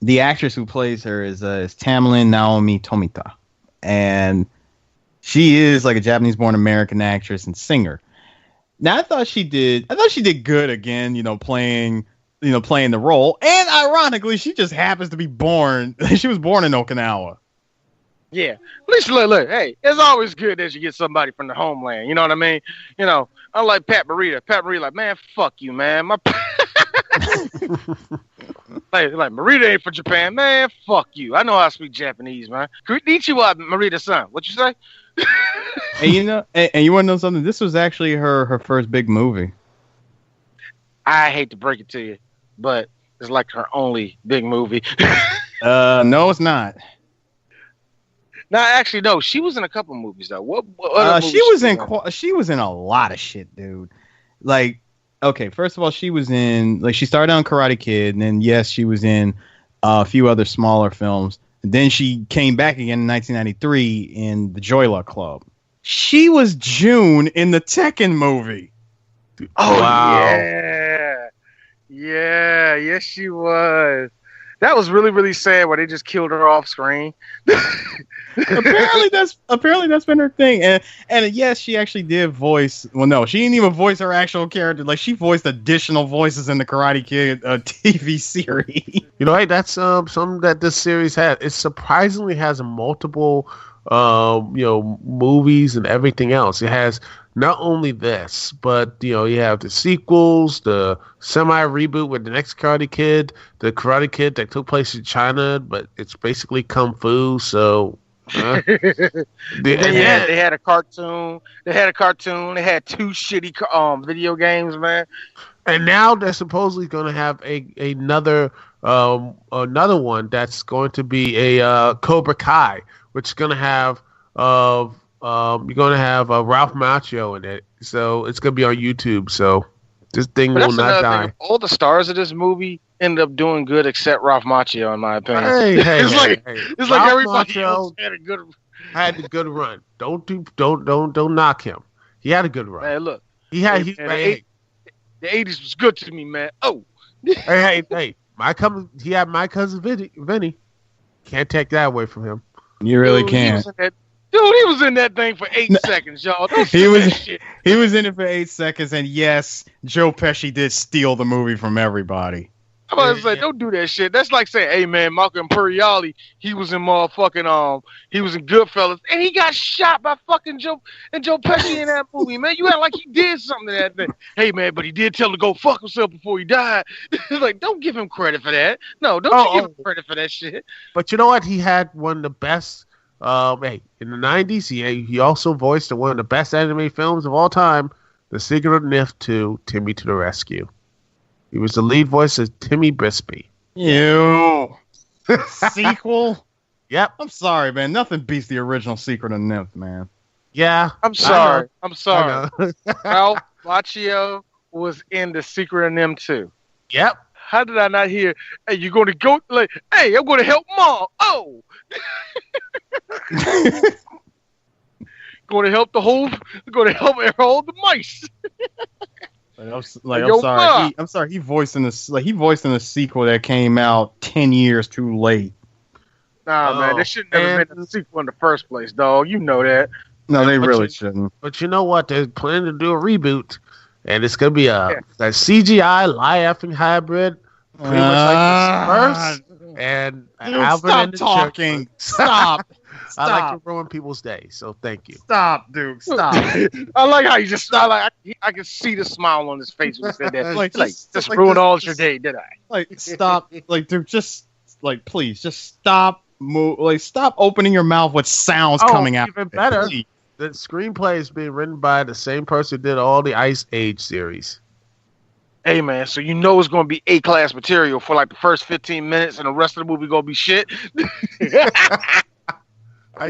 the actress who plays her is Tamlin Naomi Tomita. And she is like a Japanese-born American actress and singer. Now I thought she did good again, playing the role. And ironically, she just happens to be born. She was born in Okinawa. Yeah. At least look, hey, it's always good that you get somebody from the homeland. You know what I mean? Unlike Pat Morita. Pat Morita, like, man, fuck you, man. Like Morita ain't from Japan, man. Fuck you. I know how to speak Japanese, man. Konnichiwa, Morita-san. What you say? And you want to know something? This was actually her first big movie. I hate to break it to you, but it's like her only big movie. No, it's not. No, actually, no. She was in a couple movies though. What she was in a lot of shit, dude. Okay, first of all, she was in, she started on Karate Kid, and then, yes, she was in a few other smaller films. And then she came back again in 1993 in The Joy Luck Club. She was June in the Tekken movie. Oh, wow. Yeah. Yeah, yes, she was. That was really, really sad where they just killed her off screen. apparently that's been her thing. And yes, she actually did voice. Well, no, she didn't even voice her actual character. She voiced additional voices in the Karate Kid TV series. Hey, that's something that this series had. It surprisingly has multiple, movies and everything else. It has not only this, but you have the sequels, the semi-reboot with the next Karate Kid, the Karate Kid that took place in China, but it's basically kung fu. So they had a cartoon. They had 2 shitty video games, man. And now they're supposedly going to have another one that's going to be a Cobra Kai, which is going to have you're going to have Ralph Macchio in it. So it's going to be on YouTube. So this thing will not die. All the stars of this movie ended up doing good except Ralph Macchio, in my opinion. Hey, it's like Ralph everybody Macchio else had a good. had a good run. Don't knock him. He had a good run. Man, look, He had the 80s was good to me, man. Oh, hey. He had my cousin Vinny. Can't take that away from him. You really dude, can't. He was in that thing for 8 seconds, y'all. Don't He say was that shit. he was in it for 8 seconds, and yes, Joe Pesci did steal the movie from everybody. I'm about to say, don't do that shit. That's like saying, hey man, Marco Imperioli, he was in motherfucking he was in Goodfellas, and he got shot by fucking Joe Pesci in that movie, man. You act like he did something to that thing. Hey man, but he did tell him to go fuck himself before he died. It's like, don't give him credit for that. No, don't give him credit for that shit. But you know what? He had one of the best. In the 90s, he also voiced one of the best anime films of all time, The Secret of NIF 2, Timmy to the Rescue. He was the lead voice of Timmy Bisbee. Ew. Sequel? Yep. I'm sorry, man. Nothing beats the original Secret of NIF, man. Yeah. I'm sorry. I know. Ralph Macchio was in The Secret of NIM too. Yep. How did I not hear? Hey, you're going to go? Like, hey, I'm going to help Mom. Oh, going to help going to help all the mice. I'm sorry. I'm sorry. He voiced in this. He voiced in a sequel that came out 10 years too late. Nah, man, they should never been a sequel in the first place, dog. You know that. No, they really shouldn't. But you know what? They're planning to do a reboot, and it's gonna be a CGI live-acting hybrid, pretty much like the first. And Dude, Alvin stop and the talking. Chipmunks. Stop. I like to ruin people's day, so thank you. Stop, Duke. Stop. I like how you just. I can see the smile on his face when he said that. Just ruined all your day, did I? Like, stop. Like, Duke, just please, just stop. Stop opening your mouth with sounds coming out. Even better. The screenplay is being written by the same person who did all the Ice Age series. Hey man, so you know it's gonna be A-class material for like the first 15 minutes, and the rest of the movie gonna be shit.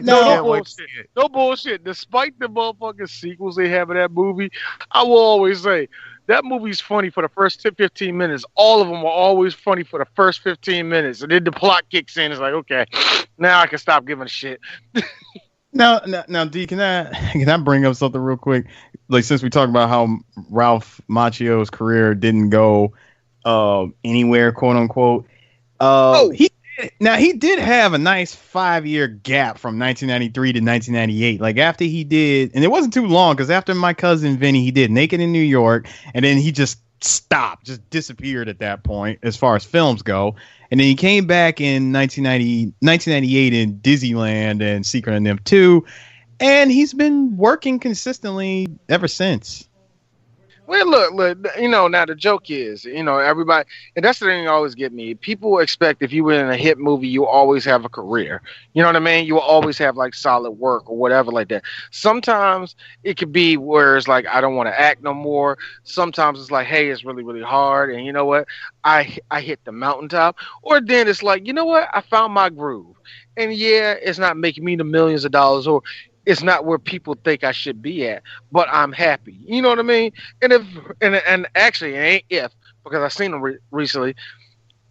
No bullshit. Despite the motherfucking sequels they have in that movie, I will always say that movie's funny for the first 15 minutes. All of them are always funny for the first 15 minutes, and then the plot kicks in. It's like, okay, now I can stop giving a shit. Now, D, can I bring up something real quick? Like, since we talked about how Ralph Macchio's career didn't go anywhere, quote unquote. He did have a nice 5-year gap from 1993 to 1998. Like, after he did, and it wasn't too long, because after My Cousin Vinny, he did Naked in New York, and then he just stopped, just disappeared at that point as far as films go. And then he came back in 1998 in Disneyland and Secret of NIF 2, and he's been working consistently ever since. Well, look, now the joke is, everybody, and that's the thing that always get me. People expect if you were in a hit movie, you always have a career. You know what I mean? You will always have like solid work or whatever like that. Sometimes it could be where it's like, I don't want to act no more. Sometimes it's like, hey, it's really, really hard. And you know what? I hit the mountaintop. Or then it's like, you know what? I found my groove. And yeah, it's not making me the millions of dollars, or it's not where people think I should be at, but I'm happy. You know what I mean? And actually, it ain't if, because I've seen him recently.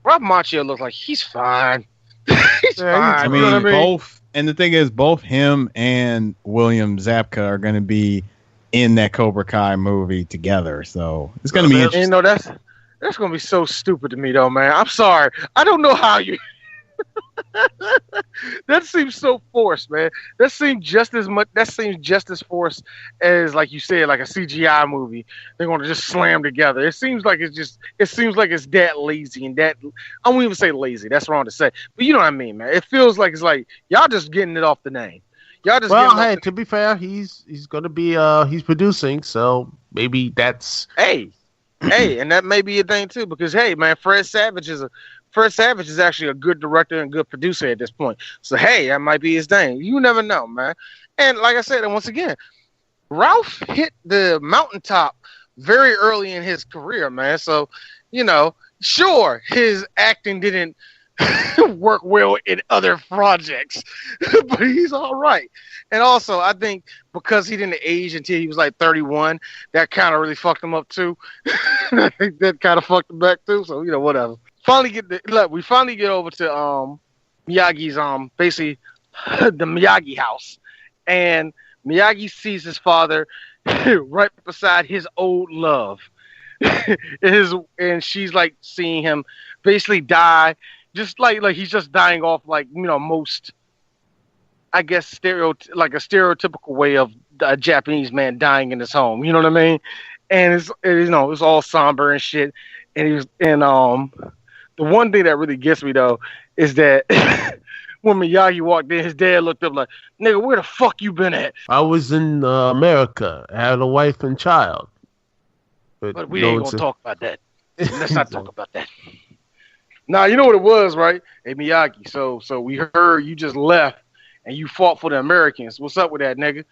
Ralph Macchio looks like he's fine. He's fine. I mean, you know what I mean? both, and the thing is, both him and William Zabka are going to be in that Cobra Kai movie together. So it's going to be interesting. That's going to be so stupid to me, though, man. I'm sorry. I don't know how you. That seems so forced, man. That seems just as forced as, like you said, like a CGI movie. They're going to just slam together. It seems like it's that lazy, and that, I won't even say lazy. That's wrong to say, but you know what I mean, man. It feels like it's like y'all just getting it off the name. Y'all just. Well, hey, to be fair, he's going to be he's producing, so maybe that's hey, and that may be a thing too, because hey, man, Fred Savage is actually a good director and good producer at this point. So, hey, that might be his thing. You never know, man. And like I said, and once again, Ralph hit the mountaintop very early in his career, man. So, sure, his acting didn't work well in other projects, but he's all right. And also, I think because he didn't age until he was like 31, that kind of really fucked him up too. I think that kind of fucked him back too. So, whatever. we finally get over to Miyagi's basically the Miyagi house, and Miyagi sees his father right beside his old love. And she's like seeing him basically die, just like he's just dying off most, I guess, a stereotypical way of a Japanese man dying in his home. You know what I mean? And it's all somber and shit. And the one thing that really gets me though is that when Miyagi walked in, his dad looked up like, "Nigga, where the fuck you been at?" I was in America. I had a wife and child. But we ain't gonna talk about that. Let's not talk about that. Now, you know what it was, right? Hey, Miyagi, so we heard you just left and you fought for the Americans. What's up with that, nigga?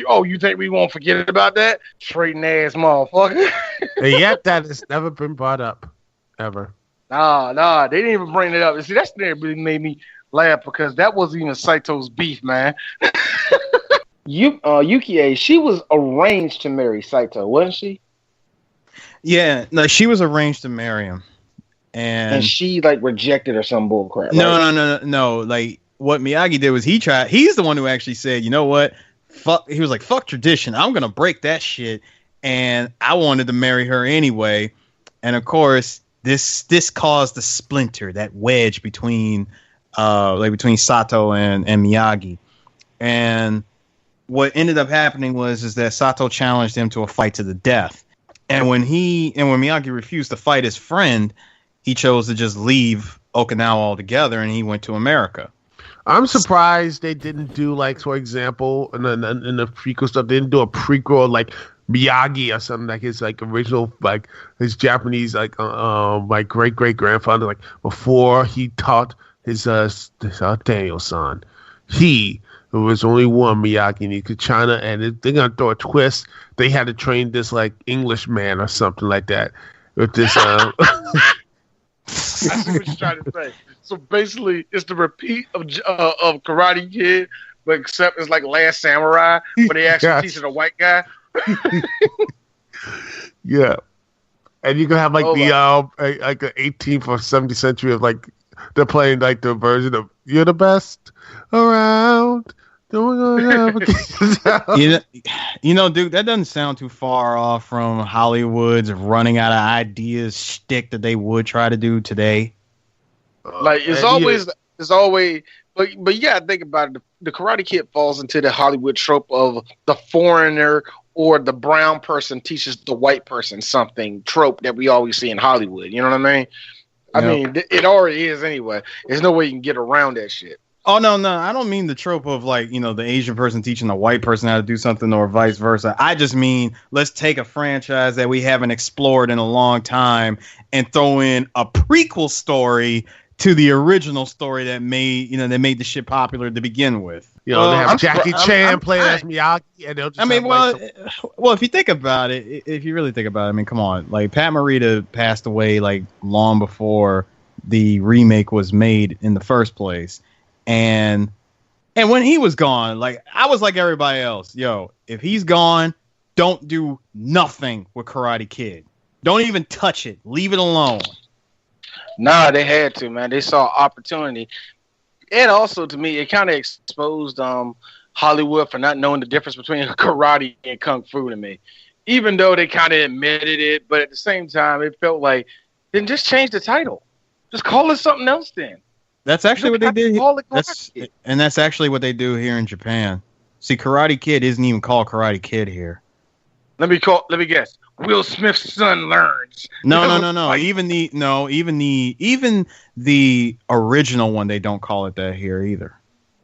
Oh, you think we won't forget about that? Trading ass motherfucker. And yet that has never been brought up, ever. Nah, they didn't even bring it up. See, that's what really made me laugh because that wasn't even Saito's beef, man. Yukie, she was arranged to marry Saito, wasn't she? Yeah, no, she was arranged to marry him, and she rejected or some bullcrap. Right? No. Like what Miyagi did was he's the one who actually said, you know what, fuck. He was like, fuck tradition. I'm gonna break that shit, and I wanted to marry her anyway. And of course, this caused the splinter, that wedge between Sato and Miyagi, and what ended up happening is that Sato challenged him to a fight to the death. And when Miyagi refused to fight his friend, he chose to just leave Okinawa altogether, and he went to America. I'm surprised they didn't do, for example, in the prequel stuff, they didn't do a prequel like Miyagi or something like his original his Japanese great grandfather before he taught his Daniel-san. There was only one Miyagi, and he could China, and they're gonna throw a twist. They had to train this English man or something like that with this. I see what you're trying to say. So basically, it's the repeat of Karate Kid, but except it's like Last Samurai, but they actually teach it a white guy. Yeah, and you can have the 18th or 17th century of they're playing the version of "You're the best around." You know, dude, that doesn't sound too far off from Hollywood's running out of ideas shtick that they would try to do today. It's always, but yeah, think about it. The Karate Kid falls into the Hollywood trope of the foreigner or the brown person teaches the white person something trope that we always see in Hollywood. You know what I mean? I mean, it already is anyway. There's no way you can get around that shit. Oh, no, I don't mean the trope of the Asian person teaching the white person how to do something or vice versa. I just mean, let's take a franchise that we haven't explored in a long time and throw in a prequel story to the original story that made the shit popular to begin with. They have Jackie Chan playing as Miyagi, and they'll just well, if you think about it, if you really think about it, I mean, come on, Pat Morita passed away long before the remake was made in the first place. And when he was gone, I was like everybody else. Yo, if he's gone, don't do nothing with Karate Kid. Don't even touch it. Leave it alone. Nah, they had to, man. They saw opportunity. And also, to me, it kind of exposed Hollywood for not knowing the difference between karate and kung fu to me. Even though they kind of admitted it, but at the same time, it felt like, then just change the title. Just call it something else then. That's actually what they did. That's actually what they do here in Japan. See, Karate Kid isn't even called Karate Kid here. Let me guess. Will Smith's son learns. No. Even the original one, they don't call it that here either.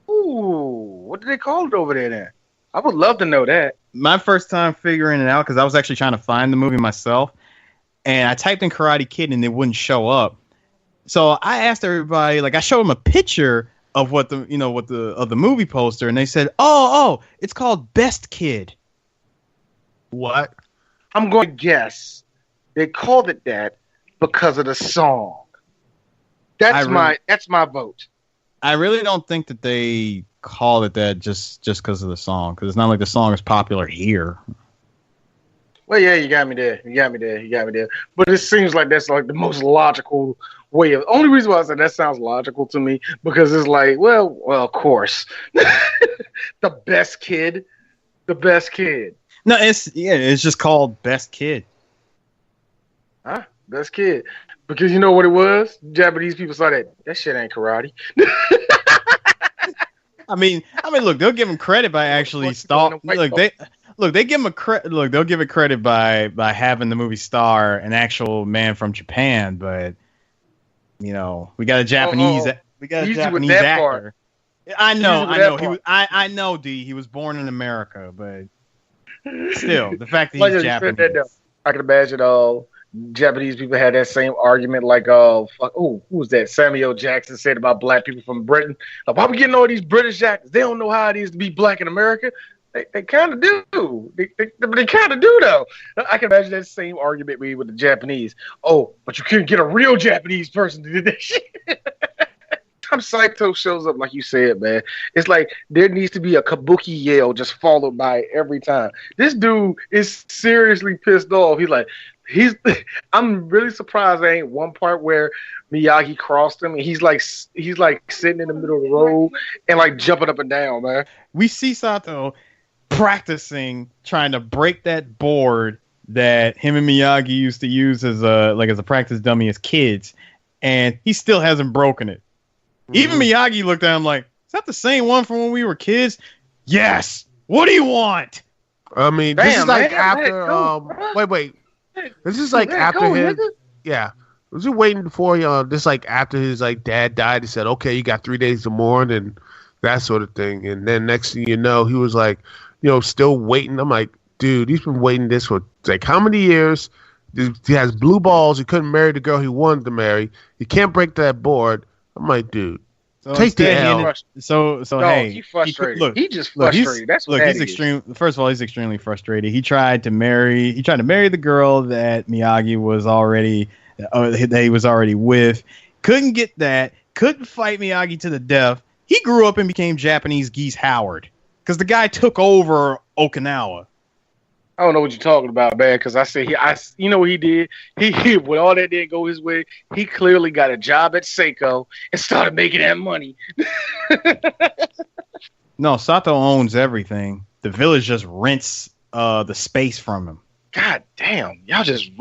Ooh, what do they call it over there then? I would love to know that. My first time figuring it out, because I was actually trying to find the movie myself, and I typed in Karate Kid and it wouldn't show up. So I asked everybody, I showed them a picture of of the movie poster, and they said, "Oh, it's called Best Kid." What? I'm going to guess they called it that because of the song. That's my vote. I really don't think that they call it that just because of the song, because it's not like the song is popular here. Well, yeah, you got me there. But it seems like that's the most logical way of. Only reason why I said that sounds logical to me because it's like, well, of course, the best kid. No, it's just called Best Kid. Huh? Best kid. Because you know what it was? Japanese people saw that. That shit ain't karate. I mean, look, they'll give him credit by actually star. They give him a credit. Look, they'll give it credit by having the movie star an actual man from Japan, but you know, we got a Japanese actor. Part. I know, D. He was born in America, but still, the fact that he's Japanese. I can imagine Japanese people had that same argument like who was that? Samuel Jackson said about black people from Britain. Like, why we getting all these British actors? They don't know how it is to be black in America. They kind of do. They kind of do though. I can imagine that same argument with the Japanese. Oh, but you couldn't get a real Japanese person to do that shit. Time Saito shows up, like you said, man, it's like there needs to be a kabuki yell just followed by every time. This dude is seriously pissed off. I'm really surprised there ain't one part where Miyagi crossed him and he's like sitting in the middle of the road and like jumping up and down, man. We see Sato practicing trying to break that board that him and Miyagi used to use as a practice dummy as kids, and he still hasn't broken it. Even Miyagi looked at him like, is that the same one from when we were kids? Yes. What do you want? I mean, this is like after. Wait. This is like after his. Yeah. Was he waiting for this like after his like dad died? He said, "Okay, you got 3 days to mourn," and that sort of thing. And then next thing you know, he was like, still waiting. I'm like, dude, he's been waiting this for like how many years? He has blue balls. He couldn't marry the girl he wanted to marry. He can't break that board. I'm like, dude, take the L. Hey, he's frustrated. He's just frustrated. That's what he's extreme. First of all, he's extremely frustrated. He tried to marry the girl that Miyagi was already with. Couldn't get that. Couldn't fight Miyagi to the death. He grew up and became Japanese Geese Howard because the guy took over Okinawa. I don't know what you're talking about, man, because you know what he did? He when all that didn't go his way, he clearly got a job at Seiko and started making that money. No, Sato owns everything. The village just rents the space from him. God damn, y'all just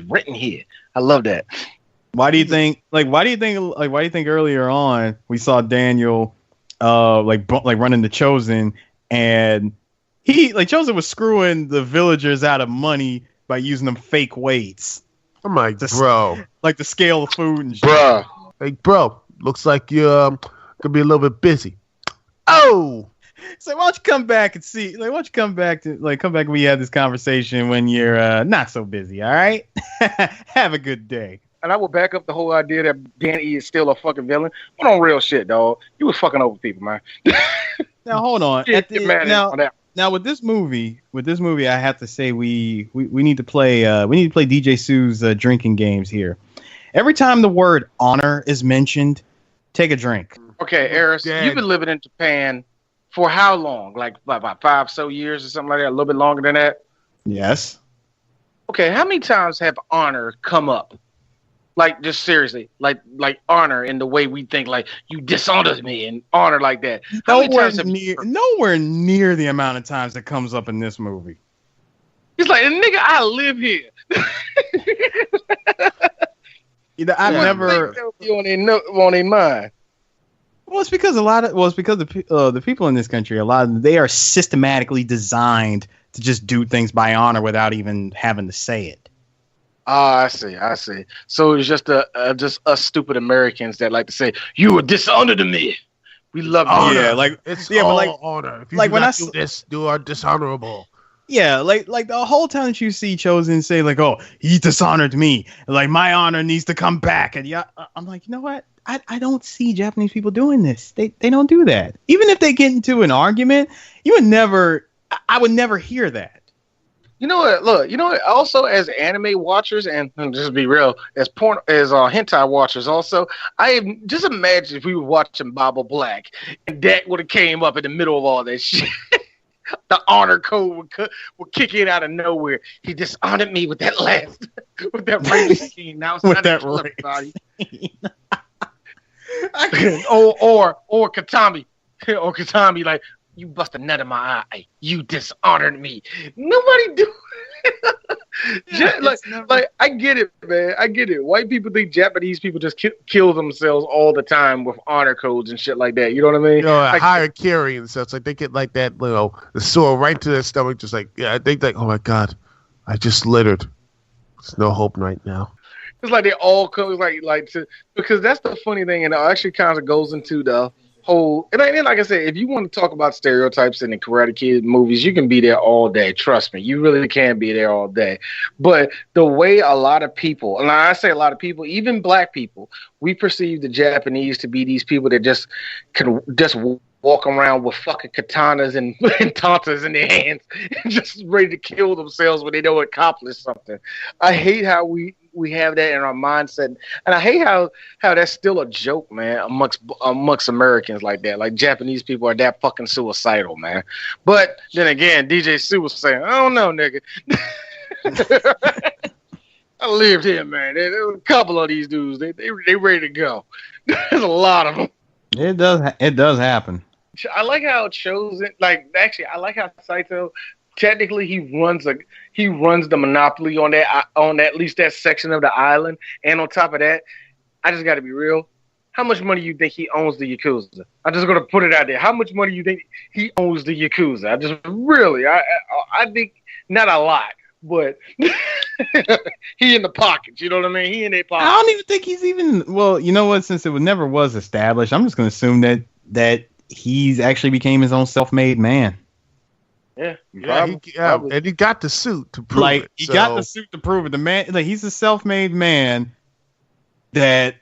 renting here. I love that. Why do you think earlier on we saw Daniel running the Chosen, and Chosen was screwing the villagers out of money by using them fake weights. I'm like, bro. Like the scale of food and shit. Bruh. Like, bro, looks like you're gonna be a little bit busy. Oh! So why don't you come back and see? Why don't you come back when we have this conversation when you're not so busy, all right? Have a good day. And I will back up the whole idea that Danny is still a fucking villain. But on real shit, dog. You was fucking over people, man. Now, hold on. Now with this movie, I have to say we need to play DjTsu's drinking games here. Every time the word honor is mentioned, take a drink. Okay, Eris, you've been living in Japan for how long? Like about 5 so years or something like that? A little bit longer than that? Yes. Okay, how many times have honor come up? Like, just seriously, like honor in the way we think, like, you dishonored me and honor like that. Nowhere near the amount of times that comes up in this movie. He's like, nigga, I live here. I've never on their mind. Well, it's because the people in this country, they are systematically designed to just do things by honor without even having to say it. I see. So it's just us stupid Americans that like to say, you were dishonored to me. We love you. Yeah, it's all honor. If you do not do this, you are dishonorable. Yeah, like the whole time that you see Chosen say like, oh, he dishonored me, like my honor needs to come back, and I'm like, you know what? I don't see Japanese people doing this. They don't do that. Even if they get into an argument, I would never hear that. You know what? Look, also as anime watchers, and just be real, as hentai watchers also, I just imagine if we were watching Bible Black and that would have came up in the middle of all that shit. The honor code would kick in out of nowhere. He dishonored me with that last. with that rain scheme. Now it's With not that kill rain everybody. I can't- or Katami. Or Katami, like, you bust a nut in my eye. You dishonored me. Nobody do like I get it, man. I get it. White people think Japanese people just kill themselves all the time with honor codes and shit like that. You know what I mean? You know, Like, higher carry and stuff. It's like they get like that, you know, the sword right to their stomach, just like, yeah, I think like, oh my God, I just littered. There's no hope right now. it's like they all come because that's the funny thing, and it actually kind of goes into the whole. And like I said, if you want to talk about stereotypes in the Karate Kid movies, you can be there all day. Trust me, you really can be there all day. But the way a lot of people, and I say a lot of people, even black people, we perceive the Japanese to be these people that just can just walk around with fucking katanas and tauntas in their hands and just ready to kill themselves when they don't accomplish something. I hate how we have that in our mindset, and I hate how that's still a joke, man, amongst Americans like that. Like, Japanese people are that fucking suicidal, man. But then again, DjTsu was saying, I don't know, nigga. I lived here, man. There's a couple of these dudes. They ready to go. There's a lot of them. It does happen. I like how it shows it. Like, actually, I like how Saito, technically, he runs the monopoly on that at least that section of the island. And on top of that, I just got to be real. How much money you think he owns the Yakuza? I'm just gonna put it out there. How much money you think he owns the Yakuza? I think not a lot, but he in the pockets. You know what I mean? He in their pockets. I don't even think he's even. Well, you know what? Since it never was established, I'm just gonna assume that he's actually became his own self-made man. Yeah, And he got the suit to prove it. He got the suit to prove it. The man, like, he's a self-made man that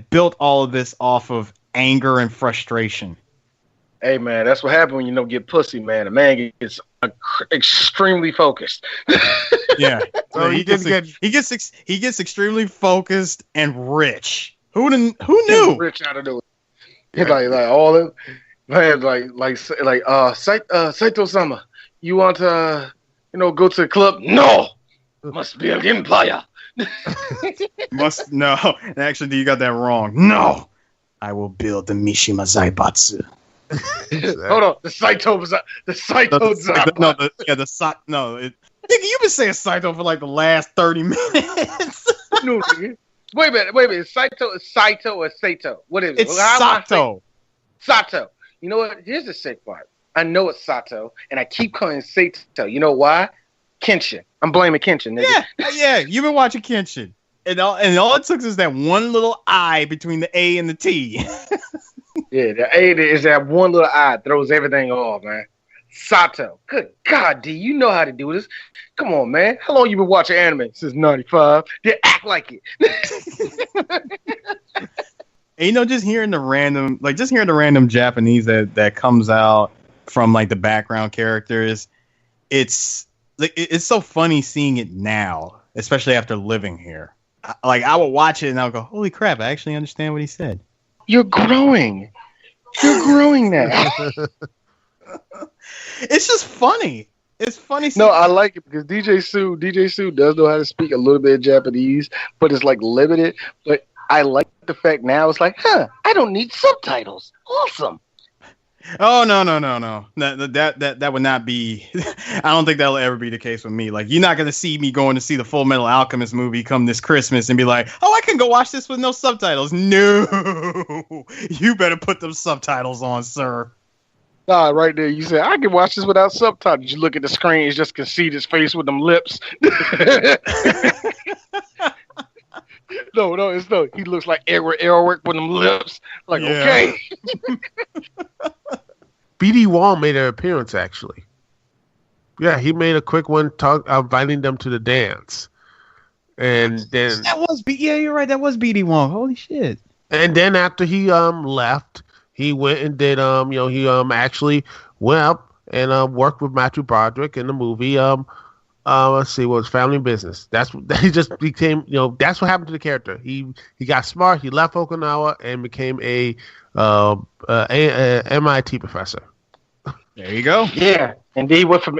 built all of this off of anger and frustration. Hey, man, that's what happens when you don't get pussy, man. A man gets extremely focused. Yeah, So he gets extremely focused and rich. Who knew? Rich out of it. He's like all it. Man, Saito-sama, you want to, go to the club? No, must be an empire. No. Actually, you got that wrong. No, I will build the Mishima Zaibatsu. Hold on, the Saito. Nigga, you've been saying Saito for like the last 30 minutes. No, nigga. Wait a minute. Saito is Saito or Sato? What is it? It's Sato. Sato. You know what? Here's the sick part. I know it's Sato, and I keep calling it Sato. You know why? Kenshin. I'm blaming Kenshin, nigga. Yeah. You've been watching Kenshin, and all it took is that one little I between the A and the T. Yeah, the A is that one little I throws everything off, man. Sato. Good God, D, you know how to do this. Come on, man. How long you been watching anime? Since 95. Then act like it. And, just hearing the random Japanese that comes out from like the background characters, it's so funny seeing it now, especially after living here. I would watch it and I would go, holy crap, I actually understand what he said. You're growing. You're growing now. It's just funny. It's funny. No, I like it because DjTsu does know how to speak a little bit of Japanese, but it's like limited. But I like the fact now it's like, I don't need subtitles. Awesome. Oh no. That would not be. I don't think that'll ever be the case with me. Like, you're not gonna see me going to see the Full Metal Alchemist movie come this Christmas and be like, oh, I can go watch this with no subtitles. No, you better put them subtitles on, sir. Nah, right there. You said I can watch this without subtitles. You look at the screen, you just can see his face with them lips. No, it's no. He looks like Edward Elric with them lips. Like, yeah. Okay. BD Wong made an appearance, actually. Yeah, he made a quick one, inviting them to the dance. And then you're right. That was BD Wong. Holy shit. And then after he left, he went and did he actually went up and worked with Matthew Broderick in the movie let's see, what was Family Business. He just became, that's what happened to the character. He got smart, he left Okinawa and became a MIT professor. There you go. Yeah. And then he went from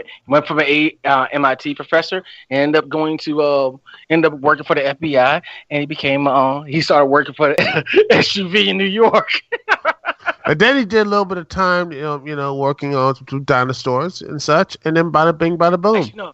a MIT professor and end up working for the FBI, and he started working for the SUV in New York. And then he did a little bit of time, working on some dinosaurs and such, and then bada bing, bada boom. Actually, no.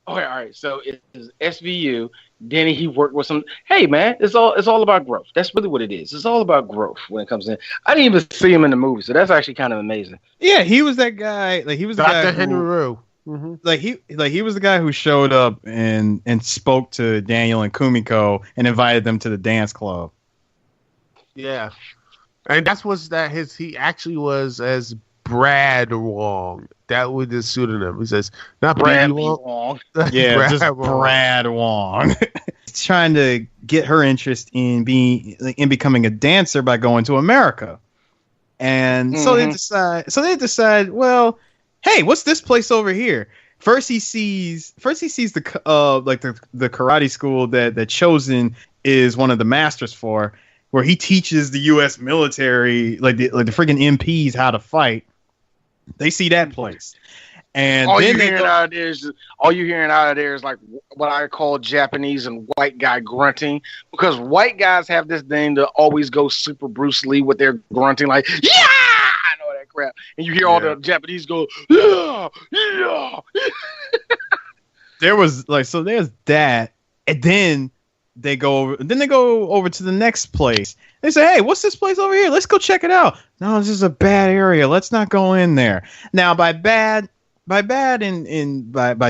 All right. So it's SVU. Then he worked with some. Hey man, it's all about growth. That's really what it is. It's all about growth when it comes in. I didn't even see him in the movie, so that's actually kind of amazing. Yeah, he was that guy. Like he was the guy. Dr. Henry Rue. Mm-hmm. Like he was the guy who showed up and spoke to Daniel and Kumiko and invited them to the dance club. Yeah, and he actually was as Brad Wong. That was his pseudonym. He says, not Brad Wong. Yeah, Brad just Wong. Brad Wong. He's trying to get her interest in becoming a dancer by going to America. And so they decide, well, hey, what's this place over here? First he sees the karate school that Chosen is one of the masters for, where he teaches the US military, like the freaking MPs how to fight. They see that place, and all then you're hearing out of there is like what I call Japanese and white guy grunting, because white guys have this thing to always go super Bruce Lee with their grunting, like yeah, I know that crap, and you hear all the Japanese go yeah. There's that, and then they go over to the next place. They say, hey, what's this place over here? Let's go check it out. No, this is a bad area. Let's not go in there. Now, by bad by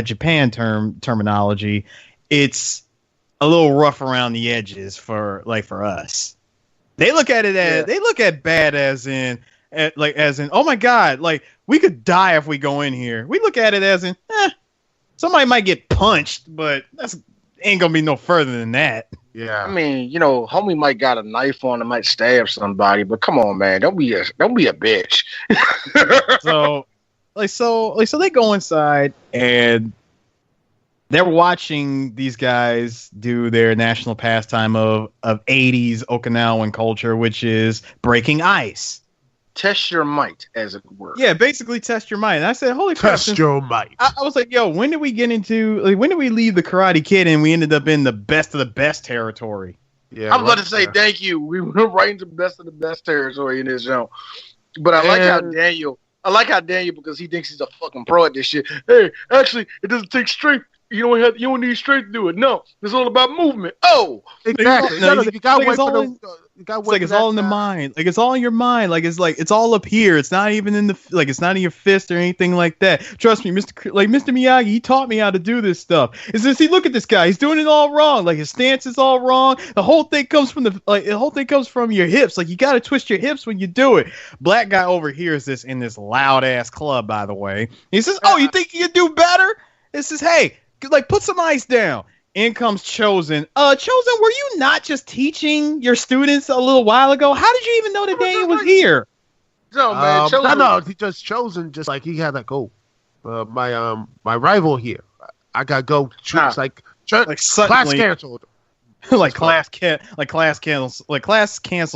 Japan terminology, it's a little rough around the edges for us. They look at it as they look at bad as in oh my god, like we could die if we go in here. We look at it as in somebody might get punched, but that's ain't gonna be no further than that. Yeah, I mean, homie might got a knife on him, might stab somebody, but come on, man, don't be a bitch. So they go inside and they're watching these guys do their national pastime of 80s Okinawan culture, which is breaking ice. Test your might, as it were. Yeah, basically test your might. And I said, holy crap. Test your might. I was like, yo, when did we leave the Karate Kid and we ended up in the best of the best territory? Yeah, I was about to say, thank you. We went right into best of the best territory in this zone. But I like how Daniel, because he thinks he's a fucking pro at this shit. Hey, actually, it doesn't take strength. You don't need strength to do it. No, it's all about movement. Oh, exactly. You gotta wait for the. It's all in the mind. Like it's all in your mind. Like it's all up here. It's not even in it's not in your fist or anything like that. Trust me, Mr. Miyagi, he taught me how to do this stuff. It's just look at this guy. He's doing it all wrong. Like his stance is all wrong. The whole thing comes from your hips. Like you got to twist your hips when you do it. Black guy overhears this in this loud ass club, by the way. He says, "Oh, you think you can do better?" It says, "Hey, put some ice down." In comes Chosen. Chosen, were you not just teaching your students a little while ago? How did you even know that Daniel was here? No, man. No, he just Chosen. Just like he had my rival here. I gotta go. Class canceled. class canceled.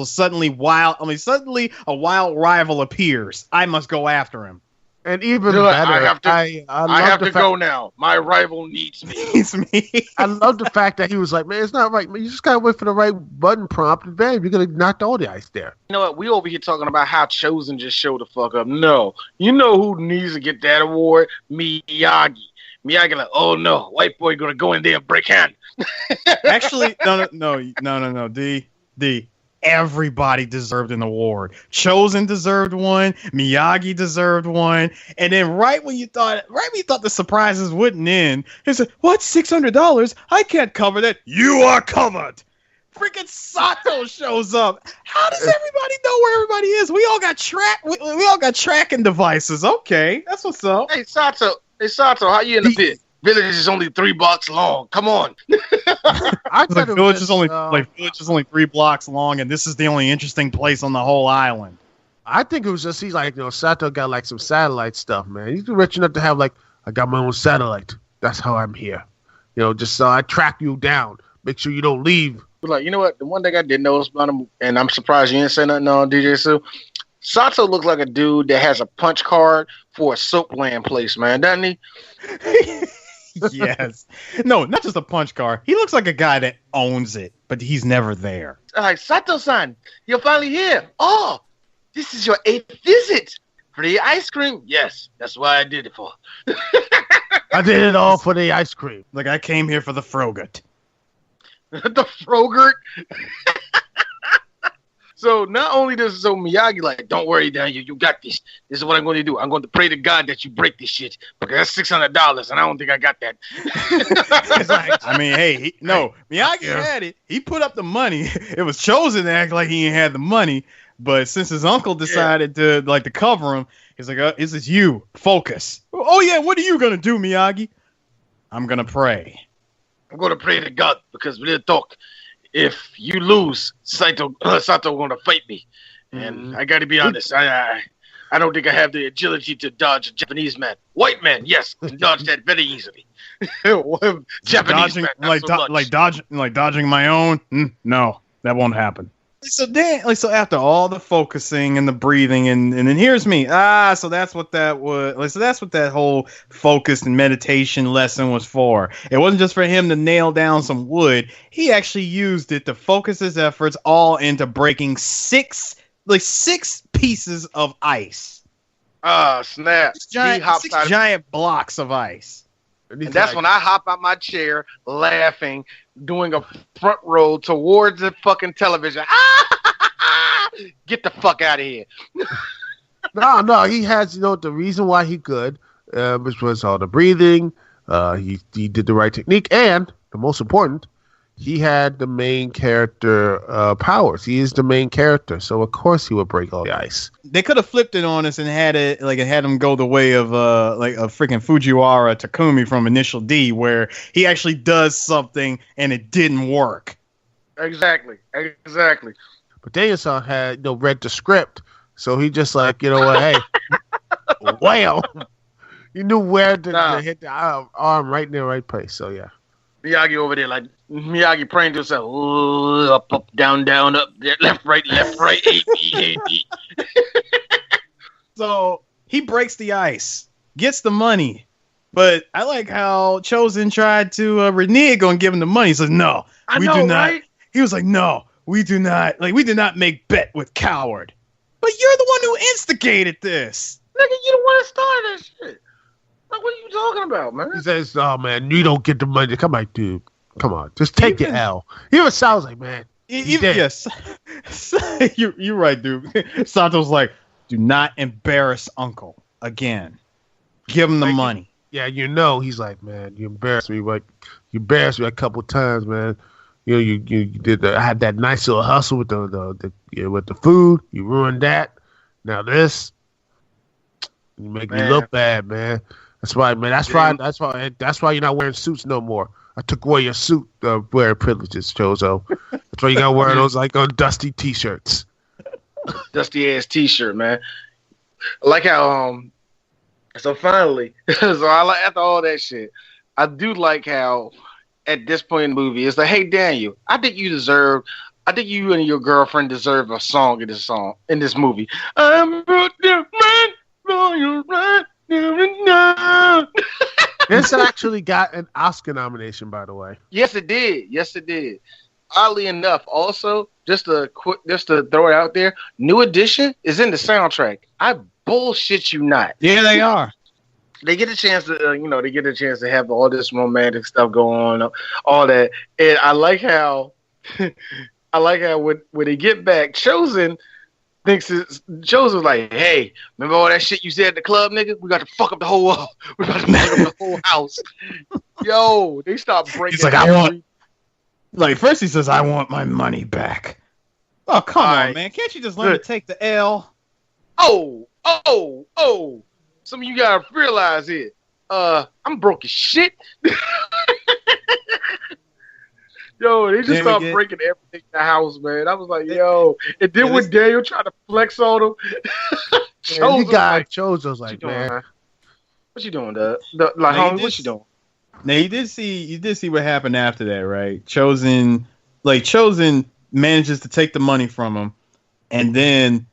Suddenly a wild rival appears. I must go after him. And even better, I have to go now. My rival needs me. I love the fact that he was like, man, it's not right. Man, you just gotta wait for the right button prompt, and bam, you're gonna knock all the ice there. You know what? We over here talking about how Chosen just showed the fuck up. No, you know who needs to get that award? Miyagi. Miyagi, like, oh no, white boy gonna go in there and break hand. Actually, no. D. Everybody deserved an award. Chosen deserved one. Miyagi deserved one. And then right when you thought the surprises wouldn't end, he said, "What? $600? I can't cover that." You are covered. Freaking Sato shows up. How does everybody know where everybody is? We all got we all got tracking devices. Okay, that's what's up. Hey Sato, how you in the pit? Village is only 3 blocks long. Come on. Village is only 3 blocks long, and this is the only interesting place on the whole island. I think it was just Sato got like some satellite stuff, man. He's rich enough to have I got my own satellite. That's how I'm here. Just so I track you down. Make sure you don't leave. Like, you know what? The one thing I did notice about him, and I'm surprised you didn't say nothing on DjTsu. Sato looks like a dude that has a punch card for a Soapland place, man, doesn't he? Yes. No, not just a punch card. He looks like a guy that owns it, but he's never there. All right, Sato-san, you're finally here. Oh, this is your 8th visit. Free ice cream? Yes, that's why I did it for. I did it all for the ice cream. Like, I came here for the Frogurt. The Frogurt? So not only does Miyagi like, don't worry, Daniel, you got this. This is what I'm going to do. I'm going to pray to God that you break this shit because that's $600, and I don't think I got that. I mean, hey, Miyagi had it. He put up the money. It was chosen to act like he ain't had the money, but since his uncle decided to cover him, he's like, "This is you. Focus." Oh yeah, what are you gonna do, Miyagi? I'm gonna pray. I'm going to pray to God because we'll talk. If you lose, Sato going to fight me, and I got to be honest. I don't think I have the agility to dodge a Japanese man. White man, yes, can dodge that very easily. Japanese dodging, man, not so much. dodging my own. No, that won't happen. So after all the focusing and the breathing, and then here's me. So that's what that was. So that's what that whole focused and meditation lesson was for. It wasn't just for him to nail down some wood. He actually used it to focus his efforts all into breaking six pieces of ice. Snap! Six giant blocks of ice. And that's when I hop out my chair, laughing, doing a front roll towards the fucking television. Get the fuck out of here! No, he has, the reason why he could, which was all the breathing. He did the right technique, and the most important, he had the main character powers. He is the main character, so of course he would break all the ice. They could have flipped it on us and had him go the way of a freaking Fujiwara Takumi from Initial D, where he actually does something and it didn't work. Exactly. But Daniel-san had read the script, so he just like, hey, wham! You knew where to hit the arm right in the right place. So yeah. Miyagi over there, like Miyagi praying to himself, up, down, up, there, left, right, A, B. So he breaks the ice, gets the money, but I like how Chosen tried to renege on giving the money. He says, "No, we do not." Right? He was like, "No, we do not. We did not make bet with coward." But you're the one who instigated this. Nigga, you don't want to start that shit. Like, what are you talking about, man? He says, "Oh man, you don't get the money. Come on, dude. Come on, just take your L." He even sounds like, man. Yes, you're right, dude. Sato's like, do not embarrass Uncle again. Give him the money. Yeah, he's like, man, you embarrassed me, but you embarrassed me a couple times, man. You did. I had that nice little hustle with the food. You ruined that. Now this, you make me look bad, man. That's why, man. That's why you're not wearing suits no more. I took away your suit wearing privileges, Chozo. That's why you got to wear those dusty t-shirts. Dusty ass t-shirt, man. I like how so finally, after all that shit, I do like how at this point in the movie it's like, hey Daniel, I think you and your girlfriend deserve a song in this movie. I'm the man for your right. This actually got an Oscar nomination, by the way. Yes, it did. Oddly enough, also, just to throw it out there, New Edition is in the soundtrack. I bullshit you not. Yeah, they are. They get a chance to have all this romantic stuff going on, all that, and I like how when they get back, Chosen was like, hey, remember all that shit you said at the club, nigga? We got to fuck up the whole house. Yo, they start breaking. He's like, first he says, I want my money back. Oh, come on, man. Can't you just learn to take the L? Oh. Some of you gotta realize it. I'm broke as shit. Yo, they just start breaking everything in the house, man. I was like, yo. And then when Daniel tried to flex on him, Chozo's like, man. What you doing, Doug? Homie, what you doing? Now you did see what happened after that, right? Chosen manages to take the money from him, and then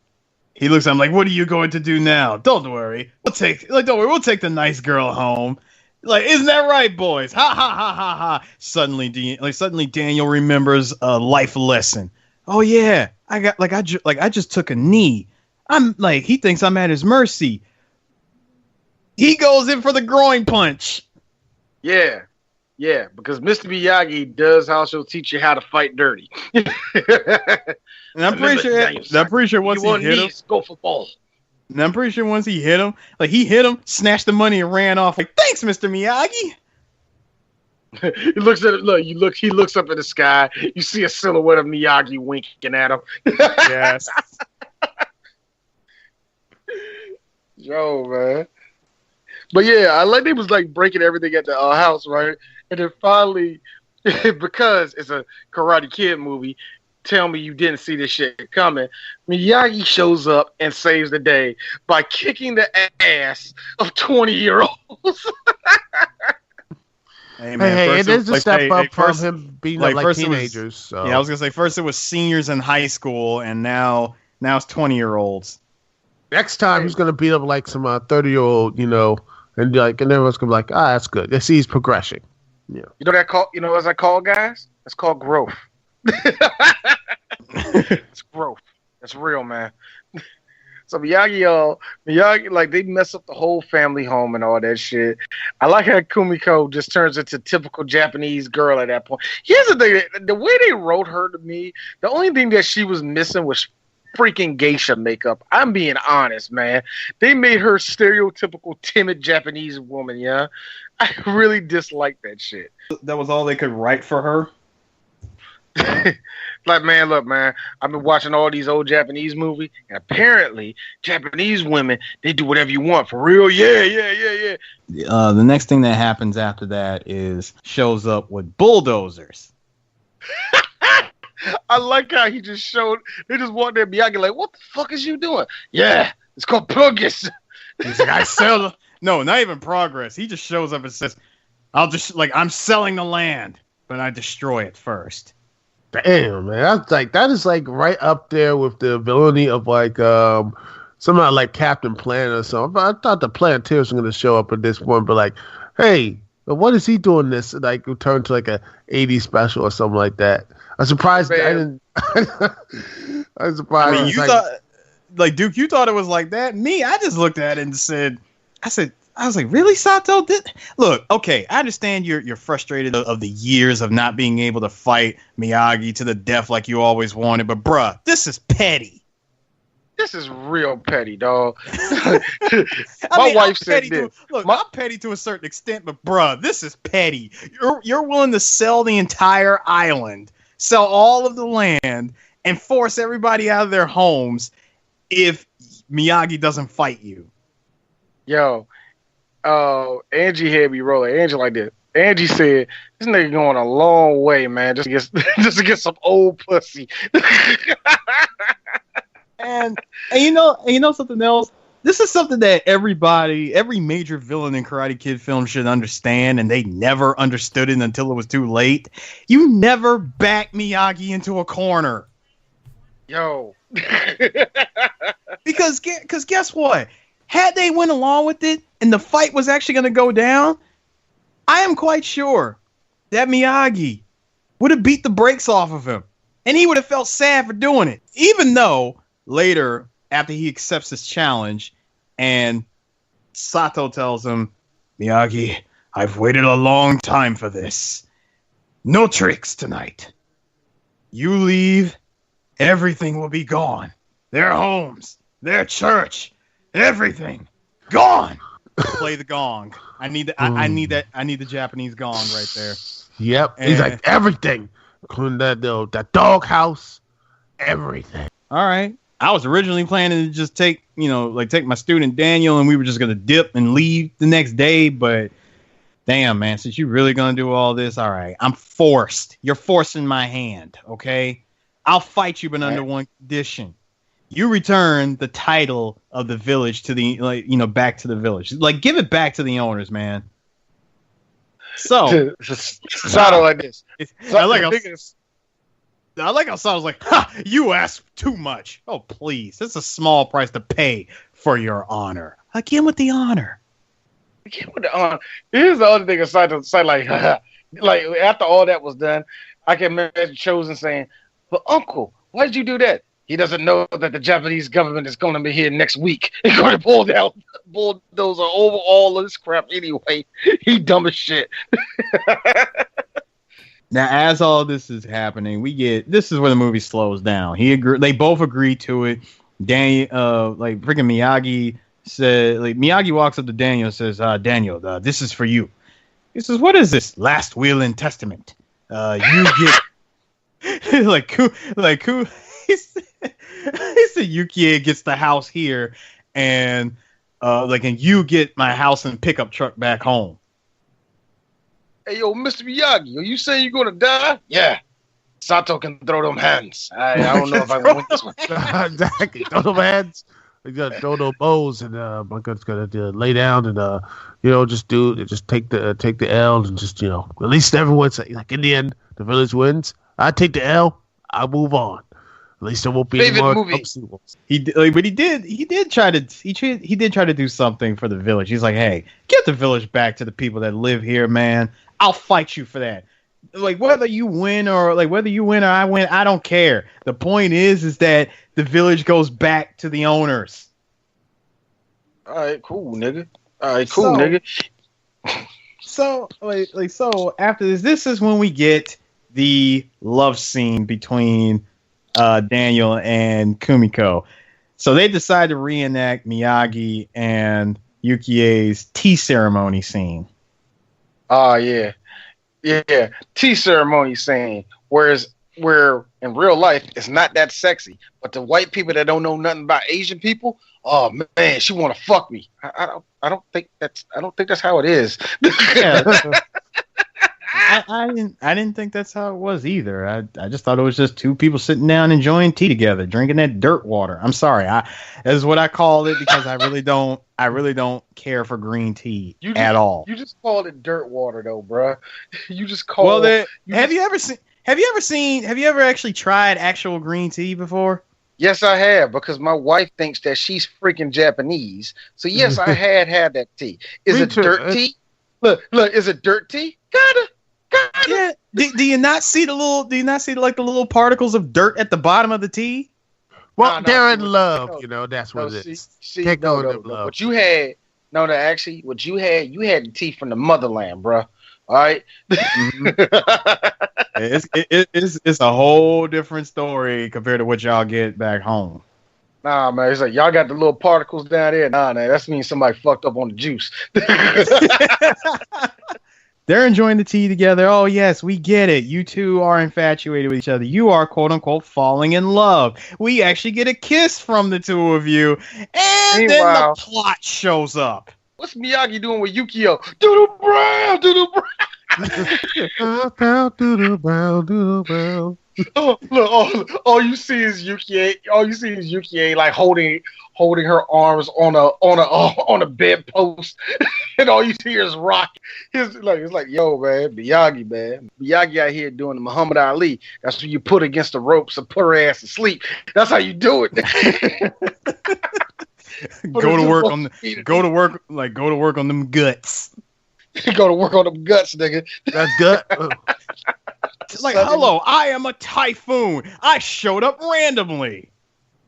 He looks at him like, "What are you going to do now? Don't worry. Don't worry. We'll take the nice girl home." Like, isn't that right, boys? Ha ha ha ha ha. Suddenly Daniel remembers a life lesson. Oh yeah, I just took a knee. I'm like, he thinks I'm at his mercy. He goes in for the groin punch. Yeah, because Mr. Miyagi does also teach you how to fight dirty. And I'm pretty sure once he hit him, go for ball. and I'm pretty sure once he hit him, snatched the money and ran off. Like, thanks, Mr. Miyagi. He looks at it. He looks up at the sky. You see a silhouette of Miyagi winking at him. Yes. Yo, man. But yeah, I like they was like breaking everything at the house, right? And then finally, because it's a Karate Kid movie, tell me you didn't see this shit coming. Miyagi shows up and saves the day by kicking the ass of 20-year-olds. Hey, it is a step up from him beating up like teenagers. So. Yeah, I was gonna say first it was seniors in high school, and now it's 20-year-olds. Next time he's gonna beat up like some 30-year-old, and everyone's gonna be like, that's good. They see he's progressing. Yeah. You know what's that called, guys? That's called growth. It's growth. That's real, man. So Miyagi, like, they mess up the whole family home and all that shit. I like how Kumiko just turns into typical Japanese girl at that point. Here's the thing: the way they wrote her to me, the only thing that she was missing was freaking geisha makeup. I'm being honest, man. They made her stereotypical timid Japanese woman. Yeah, I really dislike that shit. That was all they could write for her. Like, man, look, man, I've been watching all these old Japanese movies, and apparently Japanese women, they do whatever you want for real. Yeah. The next thing that happens after that is shows up with bulldozers. I like how he just showed. They just walked there, Miyagi, like, what the fuck is you doing? Yeah, it's called progress. He's like, I sell. No, not even progress. He just shows up and says, I'm selling the land, but I destroy it first. Damn, man, that is like right up there with the villainy of like somehow like Captain Planet or something. I thought the Planeteers were going to show up at this point, but like, hey, what is he doing this? Like, return to like a 80s special or something like that. I'm surprised I didn't. I'm surprised. I mean, thought, like, Duke, you thought it was like that. Me, I just looked at it and said, I was like, really, Sato? Look, okay, I understand you're frustrated of the years of not being able to fight Miyagi to the death like you always wanted, but bruh, this is petty. This is real petty, dog. My wife said this. I'm petty to a certain extent, but bruh, this is petty. You're willing to sell the entire island, sell all of the land, and force everybody out of their homes if Miyagi doesn't fight you. Yo. Angie had me rolling. Angie like this. Angie said, "This nigga going a long way, man, just to get some old pussy." and you know something else. This is something that every major villain in Karate Kid film should understand, and they never understood it until it was too late. You never back Miyagi into a corner. Yo. Because guess what? Had they went along with it and the fight was actually going to go down, I am quite sure that Miyagi would have beat the brakes off of him. And he would have felt sad for doing it. Even though later, after he accepts his challenge, and Sato tells him, Miyagi, I've waited a long time for this. No tricks tonight. You leave, everything will be gone. Their homes, their church, everything gone. Play the gong. I need the Japanese gong right there. Yep. And he's like, everything, including that doghouse, everything. All right. I was originally planning to just take my student Daniel, and we were just gonna dip and leave the next day. But damn, man, since you're really gonna do all this, all right, I'm forced. You're forcing my hand. Okay, I'll fight you, but under one condition. You return the title of the village to back to the village. Like, give it back to the owners, man. So, Sato like this. I like how Sato's like, ha, you asked too much. Oh, please. It's a small price to pay for your honor. Again with the honor. Here's the other thing aside to say, like after all that was done, I can imagine Chosen saying, "But Uncle, why did you do that?" He doesn't know that the Japanese government is going to be here next week and going to bulldozer over all of this crap anyway. He dumb as shit. Now, as all this is happening, this is where the movie slows down. They both agree to it. Daniel, freaking Miyagi said, Miyagi walks up to Daniel and says, "Daniel, this is for you." He says, "What is this? Last will and testament? You get he said Yukie gets the house here, and and you get my house and pickup truck back home." Hey, yo, Mr. Miyagi, are you saying you're going to die? Yeah. Sato can throw them hands. I don't know if I can win this one. Exactly. Throw them hands. You got to throw those bows, and my gun's going to lay down and, just take the L and just, at least everyone's like, in the end, the village wins. I take the L. I move on. At least there won't be any more obstacles. He did try to do something for the village. He's like, "Hey, get the village back to the people that live here, man. I'll fight you for that. Whether you win or I win, I don't care. The point is that the village goes back to the owners." All right, cool, nigga. Nigga. So after this is when we get the love scene between Daniel and Kumiko. So they decide to reenact Miyagi and Yukie's tea ceremony scene. Oh, yeah. Tea ceremony scene. Where in real life, it's not that sexy. But the white people that don't know nothing about Asian people, oh man, she want to fuck me. I don't think that's how it is. Yeah. I didn't think that's how it was either. I just thought it was just two people sitting down enjoying tea together, drinking that dirt water. I'm sorry, that is what I call it because I really don't care for green tea at all. You just called it dirt water though, bruh. You just called. Well, have you ever actually tried actual green tea before? Yes, I have, because my wife thinks that she's freaking Japanese. So yes, I had that tea. Is it dirt tea? Look, is it dirt tea? Gotta. Yeah. Do you not see the little particles of dirt at the bottom of the tea? Well, they're in love, that's what it is. Can't go in love. What you had, what you had the tea from the motherland, bro. All right. Mm-hmm. It's a whole different story compared to what y'all get back home. Nah, man, it's like y'all got the little particles down there. Nah, man, that means somebody fucked up on the juice. They're enjoying the tea together. Oh, yes, we get it. You two are infatuated with each other. You are, quote unquote, falling in love. We actually get a kiss from the two of you. And then the plot shows up. What's Miyagi doing with Yukio? Doodle brown, doodle brown. Doodle brown. Oh, look, all you see is Yukie. All you see is Yukie like holding her arms on a bedpost, and all you see is rock. It's like, yo, man, Miyagi out here doing the Muhammad Ali. That's what you put against the ropes and put her ass to sleep. That's how you do it. Go to work on them guts. Go to work on them guts, nigga. That's gut. Like, hello, I am a typhoon. I showed up randomly.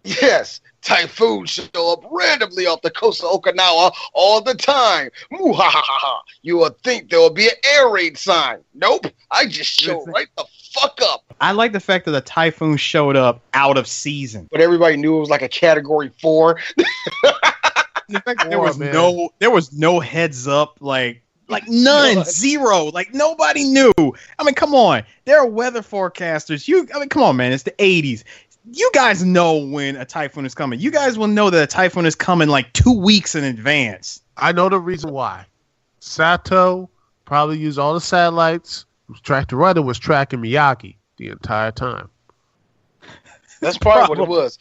Yes, typhoons show up randomly off the coast of Okinawa all the time. Muhahaha. You would think there would be an air raid sign. Nope, I just showed right the fuck up. I like the fact that the typhoon showed up out of season, but everybody knew it was like a Category 4. The fact that there was no heads up, like none, zero, like nobody knew. I mean, come on, there are weather forecasters. Come on, man, it's the 80s. You guys know when a typhoon is coming. You guys will know that a typhoon is coming like 2 weeks in advance. I know the reason why. Sato probably used all the satellites. The weather was tracking Miyagi the entire time. That's probably what it was.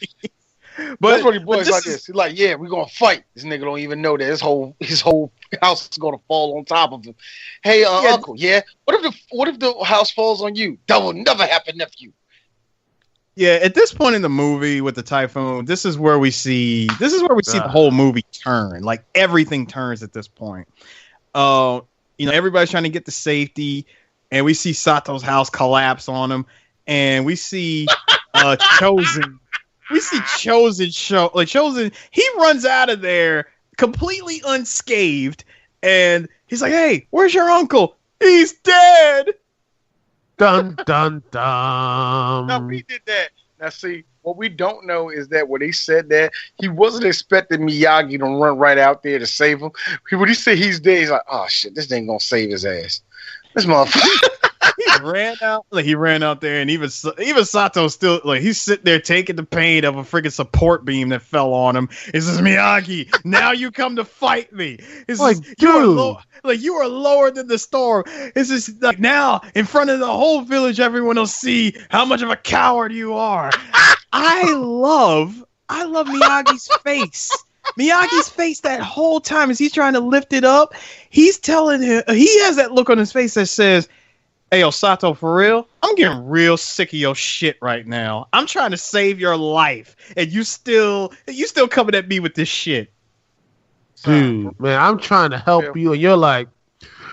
But that's what he was like this. He's like, yeah, we're gonna fight. This nigga don't even know that his whole house is gonna fall on top of him. Hey, uncle, yeah. What if the house falls on you? That will never happen, nephew. Yeah, at this point in the movie with the typhoon, this is where we see the whole movie turn. Like everything turns at this point. Everybody's trying to get to safety, and we see Sato's house collapse on him, and we see Chosen. We see Chosen. He runs out of there completely unscathed, and he's like, "Hey, where's your uncle? He's dead." Dun dun dun. No, we did that. Now, see, what we don't know is that when he said that, he wasn't expecting Miyagi to run right out there to save him. When he said he's dead, he's like, "Oh shit, this ain't gonna save his ass." This motherfucker. He ran out there, and even Sato still he's sitting there taking the pain of a freaking support beam that fell on him. He says, "Miyagi, now you come to fight me." It's like, you are lower than the storm. It's just like now in front of the whole village, everyone will see how much of a coward you are. I love Miyagi's face. Miyagi's face that whole time as he's trying to lift it up. He's telling him, he has that look on his face that says, "Hey, yo, Sato, for real, I'm getting real sick of your shit right now. I'm trying to save your life, and you still coming at me with this shit." Dude, man, I'm trying to help you, and you're like,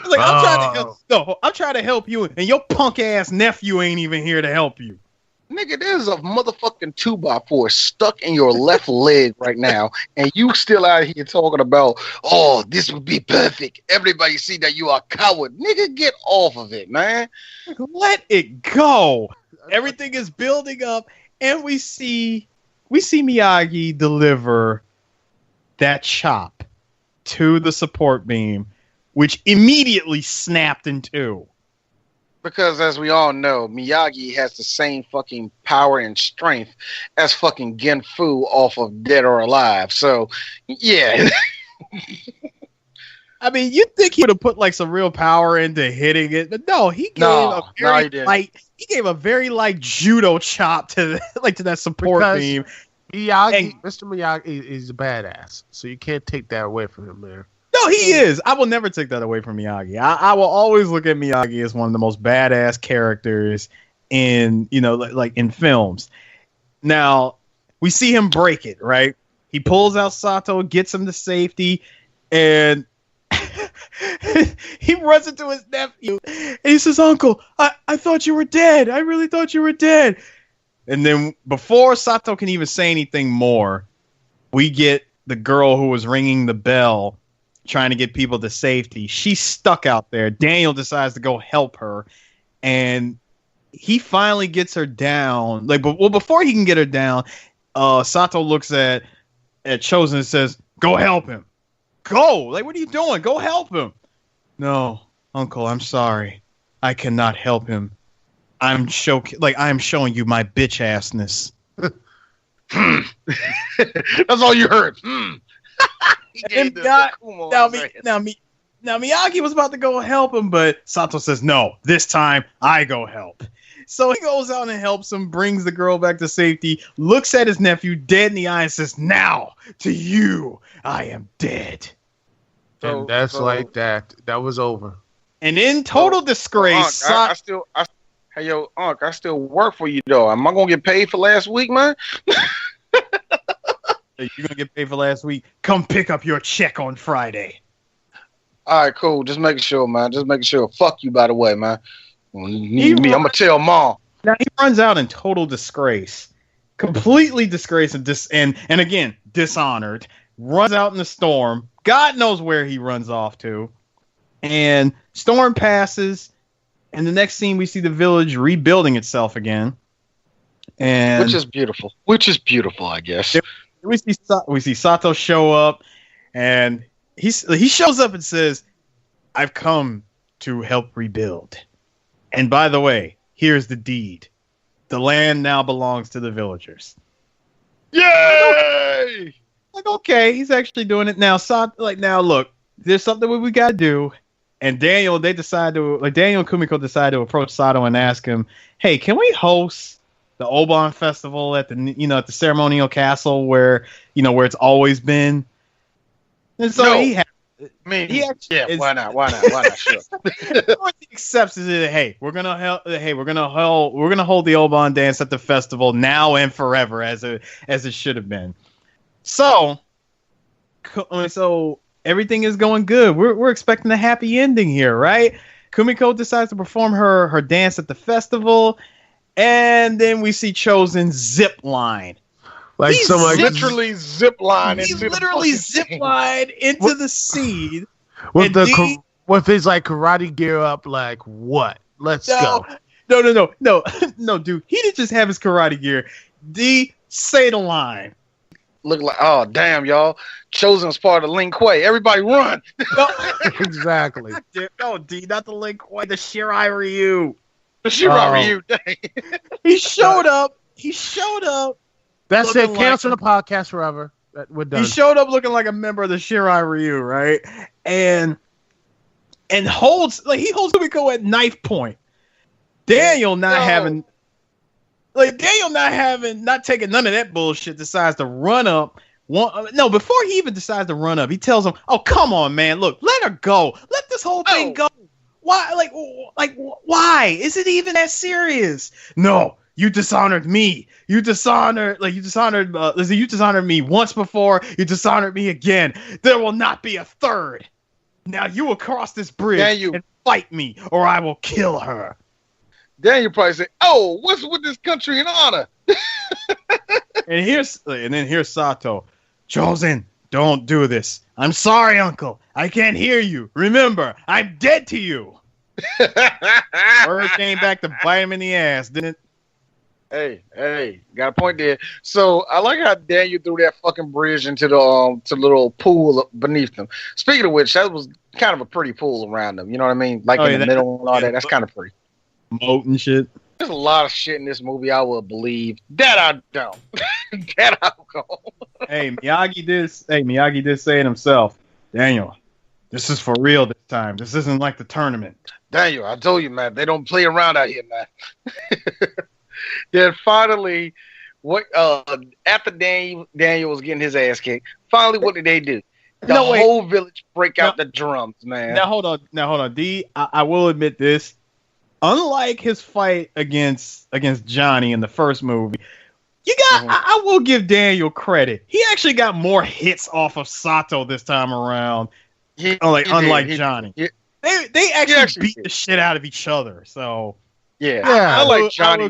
I'm trying to help you, and your punk ass nephew ain't even here to help you. Nigga, there's a motherfucking 2x4 stuck in your left leg right now, and you still out here talking about, "Oh, this would be perfect. Everybody see that you are a coward." Nigga, get off of it, man. Let it go. Everything is building up, and we see Miyagi deliver that chop to the support beam, which immediately snapped in two. Because as we all know, Miyagi has the same fucking power and strength as fucking Genfu off of Dead or Alive. So, yeah. I mean, you'd think he would have put like some real power into hitting it, but no, he gave a very light judo chop to that support beam. Mr. Miyagi is a badass, so you can't take that away from him, man. No, he is. I will never take that away from Miyagi. I will always look at Miyagi as one of the most badass characters in, in films. Now, we see him break it, right? He pulls out Sato, gets him to safety, and he runs into his nephew, and he says, "Uncle, I thought you were dead. I really thought you were dead." And then before Sato can even say anything more, we get the girl who was ringing the bell, trying to get people to safety. She's stuck out there. Daniel decides to go help her, and he finally gets her down. Before he can get her down, Sato looks at Chosen and says, "Go help him. Go! What are you doing? Go help him." "No, Uncle, I'm sorry. I cannot help him. I'm showing you my bitch assness." That's all you heard. Now Miyagi was about to go help him, but Sato says, "No, this time I go help." So he goes out and helps him, brings the girl back to safety, looks at his nephew dead in the eye and says, "Now, to you, I am dead." And that's like that. That was over. And in total disgrace, hey, yo, Unc, I still work for you, though. Am I going to get paid for last week, man? You're going to get paid for last week. Come pick up your check on Friday. All right, cool. Just making sure, man. Just making sure. Fuck you, by the way, man. When you need me, I'm going to tell Mom. Now, he runs out in total disgrace. Completely disgraced and again, dishonored. Runs out in the storm. God knows where he runs off to. And storm passes. And the next scene, we see the village rebuilding itself again. And Which is beautiful, I guess. We see Sato show up, and he shows up and says, "I've come to help rebuild. And by the way, here's the deed. The land now belongs to the villagers." Yay! Okay, he's actually doing it now. Now look, there's something we gotta do. And Daniel and Kumiko decide to approach Sato and ask him, "Hey, can we host the Oban Festival at the ceremonial castle where it's always been?" And so I mean, He actually yeah, is- why not? Why not? Sure. what he accepts is that, hey, we're gonna hold the Oban dance at the festival now and forever, as it should have been. So everything is going good. We're expecting a happy ending here, right? Kumiko decides to perform her dance at the festival, and then we see Chosen zip line. Like He's someone Literally zip line. He literally zip lined into the seed. with and with his like karate gear up. Like what? Let's go. No, dude. He didn't just have his karate gear. D Saito line. Look like, oh damn, y'all! Chosen's part of Lin Kuei. Everybody run! No, Exactly. no, D, not the Link Quite the Shirai Ryu. Shiryu, dang. He showed up. That's Looking it. Cancel like- the podcast forever. We're done. He showed up looking like a member of the Shirai Ryu, right? And holds Kumiko at knife point. Daniel not taking none of that bullshit, decides to run up. Before he even decides to run up, he tells him, "Oh, come on, man! Look, let her go. Let this whole thing go. Why? Why? Is it even that serious? No, you dishonored me. You dishonored me once before. You dishonored me again. There will not be a third. Now you will cross this bridge and fight me, or I will kill her." Then you probably say, "Oh, what's with this country and honor?" And then here's Sato. Chosen, don't do this. I'm sorry, Uncle. I can't hear you. Remember, I'm dead to you. Word came back to bite him in the ass, didn't it? Hey, got a point there. So I like how Daniel threw that fucking bridge into the to the little pool beneath them. Speaking of which, that was kind of a pretty pool around them. You know what I mean? Like in the middle and all that. That's kind of pretty. Moat and shit. There's a lot of shit in this movie I would believe. That I don't. That I don't. Hey, Miyagi did say it himself. Daniel, this is for real this time. This isn't like the tournament. Daniel, I told you, man. They don't play around out here, man. Then finally, after Daniel was getting his ass kicked, finally, what did they do? The whole village break out the drums, man. Now hold on. D, I will admit this. Unlike his fight against Johnny in the first movie, I will give Daniel credit. He actually got more hits off of Sato this time around. Unlike Johnny. They actually beat the shit out of each other. So I like Johnny.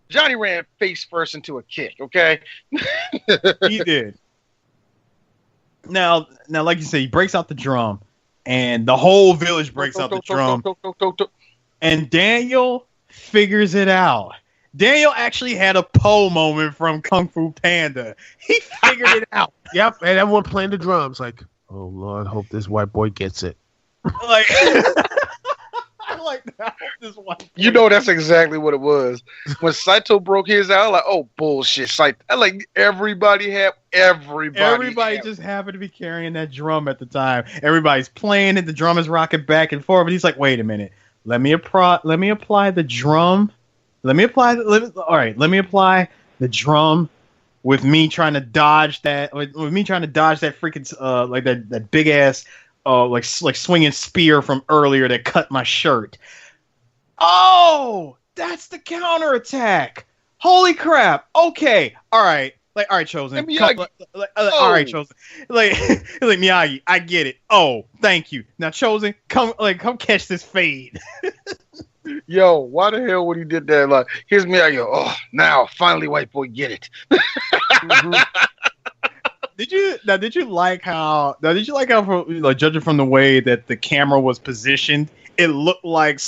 Johnny ran face first into a kick. Okay, he did. Now, like you say, he breaks out the drum, and the whole village breaks out the drum. And Daniel figures it out. Daniel actually had a Po moment from Kung Fu Panda. He figured it out. Yep, and everyone playing the drums like, oh Lord, hope this white boy gets it. Like, I like that. This white boy. You know that's exactly what it was. When Saito broke his out, like, oh bullshit, Saito. Like everybody just happened to be carrying that drum at the time. Everybody's playing it. The drum is rocking back and forth. But he's like, wait a minute. Let me apply the drum. Let me apply the drum with me trying to dodge that. With me trying to dodge that freaking like that big ass like swinging spear from earlier that cut my shirt. Oh, that's the counterattack. Holy crap. Okay. All right. All right, Chosen. All right, Chosen. Like Miyagi, I get it. Oh, thank you. Now, Chosen, come catch this fade. Yo, why the hell would he did that? Like, here's Miyagi. Oh, now finally, white boy, get it. Did you like how judging from the way that the camera was positioned, it looked like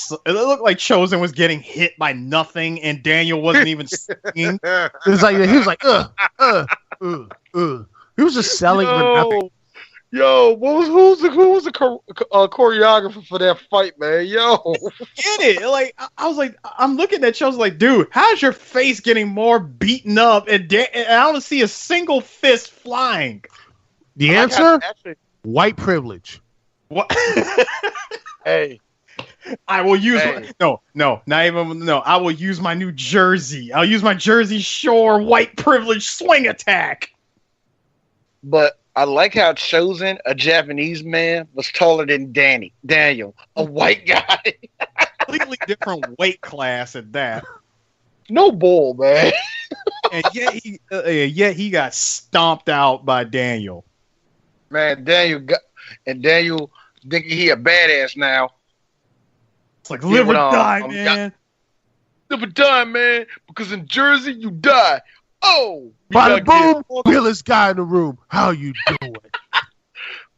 Chosen was getting hit by nothing and Daniel wasn't even singing. It was like he was like he was just selling for nothing. Yo, who was the choreographer for that fight, man? Yo, get it? Like I was like, I'm looking at Chosen like, dude, how's your face getting more beaten up? And I don't see a single fist flying. The answer: white privilege. What? Hey, I will use I will use my New Jersey. I'll use my Jersey Shore white privilege swing attack. But I like how Chosen, a Japanese man, was taller than Daniel, a white guy. Completely different weight class at that. No bull, man. And yet he got stomped out by Daniel. Man, Daniel thinking he a badass now. It's like live or die, man. Live or die, man. Because in Jersey you die. Oh, Bada boom, realest guy in the room. How you doing?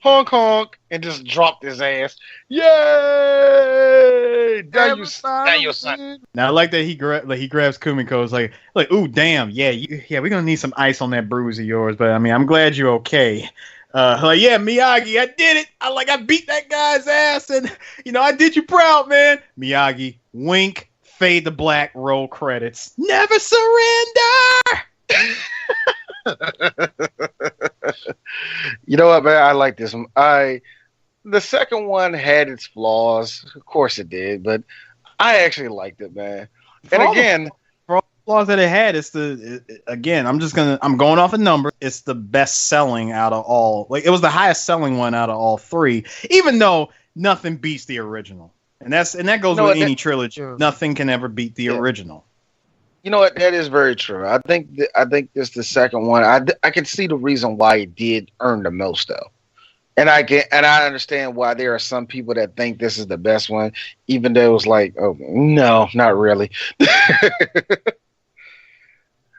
honk honk, and just dropped his ass. Yay! Daniel son. Now I like that he grabs Kumiko. It's like ooh damn, yeah, we're gonna need some ice on that bruise of yours. But I mean, I'm glad you're okay. Like yeah, Miyagi, I did it. I beat that guy's ass, and I did you proud, man. Miyagi, wink, fade to black, roll credits. Never surrender. You know what, man? I like this one. The second one had its flaws, of course it did, but I actually liked it, man. And again, for all the flaws that it had, I'm going off a number. It's the best selling out of all. Like it was the highest selling one out of all three, even though nothing beats the original. And that goes with any trilogy. Nothing can ever beat the original. You know what? That is very true. I think this the second one. I can see the reason why it did earn the most though, and I understand why there are some people that think this is the best one, even though it was like, oh no, not really.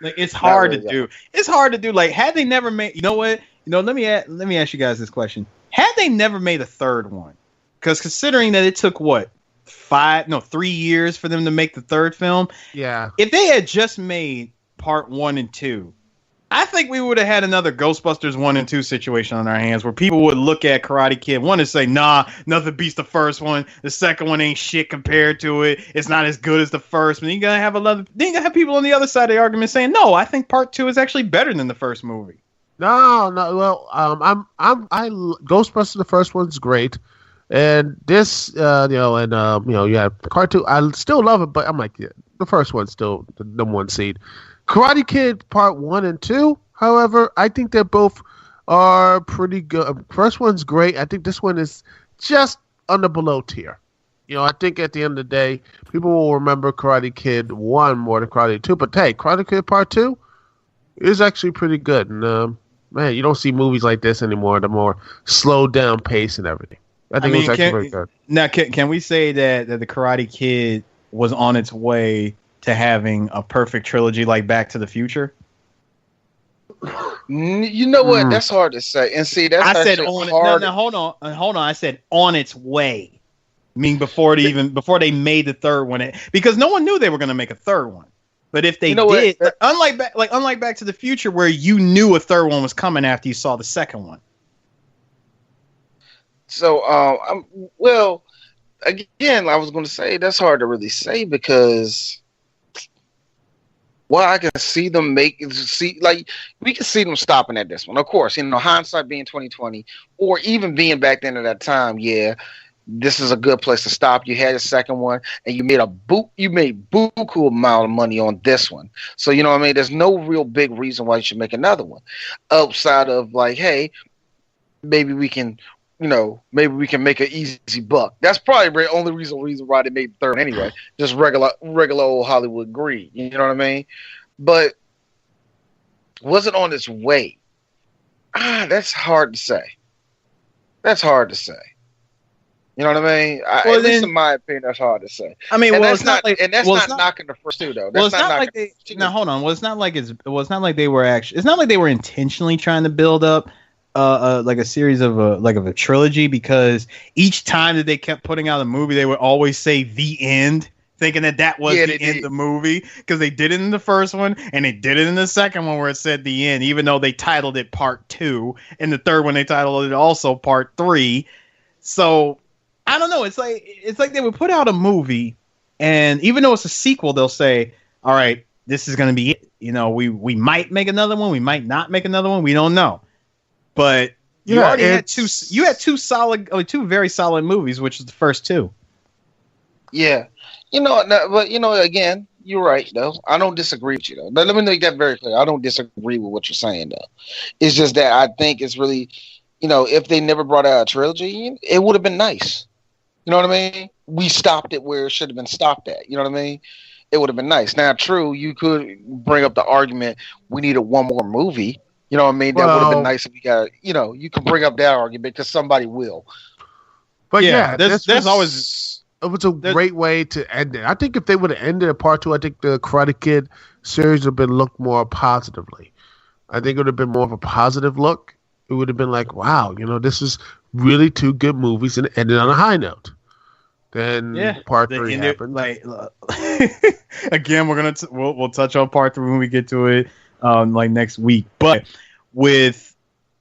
Like it's hard to do. It's hard to do. Like had they never made, you know what? Let me ask you guys this question: had they never made a third one, because considering that it took 3 years for them to make the third film. Yeah. If they had just made part 1 and 2, I think we would have had another Ghostbusters 1 and 2 situation on our hands where people would look at Karate Kid 1 and say, nah, nothing beats the first one. The second one ain't shit compared to it. It's not as good as the first. But then you're gonna have people on the other side of the argument saying, no, I think part 2 is actually better than the first movie. No. Well, Ghostbusters, the first one's great. And this, you have part 2. I still love it, but I'm like, yeah, the first one's still the number one seed. Karate Kid Part 1 and 2, however, I think they both are pretty good. First one's great. I think this one is just below tier. I think at the end of the day, people will remember Karate Kid 1 more than Karate 2. But hey, Karate Kid Part 2 is actually pretty good. And, man, you don't see movies like this anymore, the more slowed down pace and everything. I think it was actually very good. Now, can we say that the Karate Kid was on its way to having a perfect trilogy like Back to the Future? You know what? That's hard to say. And see, that's I said hard. No, hold on. I said on its way. I mean, before they made the third one, because no one knew they were going to make a third one. But if they did, unlike Back to the Future, where you knew a third one was coming after you saw the second one. So, again, I was going to say that's hard to really say because, I can see them we can see them stopping at this one. Of course, hindsight being 2020, or even being back then at that time, yeah, this is a good place to stop. You had a second one, and you made buku amount of money on this one. So you know what I mean. There's no real big reason why you should make another one, outside of like, hey, maybe we can make an easy buck. That's probably the only reason why they made the third anyway. Just regular old Hollywood greed. You know what I mean? But was it on its way? That's hard to say. You know what I mean? At least in my opinion, that's hard to say. I mean, that's not knocking the first two though. It's not like they were intentionally trying to build up like a series of a trilogy, because each time that they kept putting out a movie, they would always say the end, thinking that was the end of the movie, because they did it in the first one and they did it in the second one where it said the end, even though they titled it Part 2, and the third one they titled it also Part 3. So I don't know. It's like they would put out a movie, and even though it's a sequel, they'll say, "All right, this is going to be it. We might make another one, we might not make another one, we don't know." But you already had two. You had two very solid movies, which is the first two. Yeah, but again, You're right, though. I don't disagree with you, though. But let me make that very clear. I don't disagree with what you're saying, though. It's just that I think it's really, if they never brought out a trilogy, it would have been nice. You know what I mean? We stopped it where it should have been stopped at. You know what I mean? It would have been nice. Now, true, you could bring up the argument we needed one more movie. You know what I mean? That would have been nice if we got, you can bring up that argument because somebody will. But there's always. It was a great way to end it. I think if they would have ended at part 2, I think the Karate Kid series would have been looked more positively. I think it would have been more of a positive look. It would have been like, wow, this is really 2 good movies and it ended on a high note. Then part 3 happened. Again, we'll touch on part 3 when we get to it, next week. But with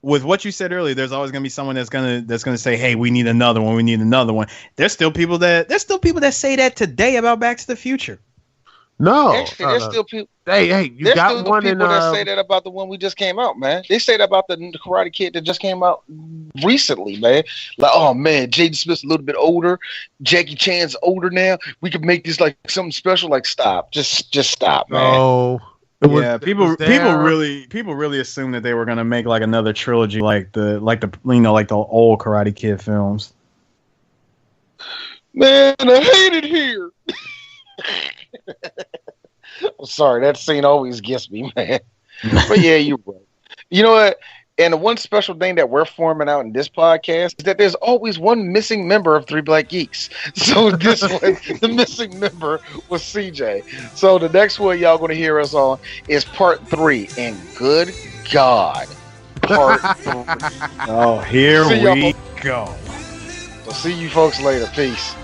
what you said earlier, there's always gonna be someone that's gonna say, "Hey, we need another one. We need another one." There's still people that say that today about Back to the Future. No, actually, there's still people. Hey, you got one people that say that about the one we just came out, man. They say that about the Karate Kid that just came out recently, man. Like, oh man, Jaden Smith's a little bit older, Jackie Chan's older now. We could make this like something special. Like, stop, just stop, man. Oh. People really assumed that they were gonna make like another trilogy, like the old Karate Kid films. Man, I hate it here. I'm sorry, that scene always gets me, man. But yeah, you're right. You know what? And the one special thing that we're forming out in this podcast is that there's always one missing member of Three Black Geeks. So this one, the missing member was CJ. So the next one y'all going to hear us on is part 3. And good God, part 3. Oh, here we go. So see you folks later. Peace.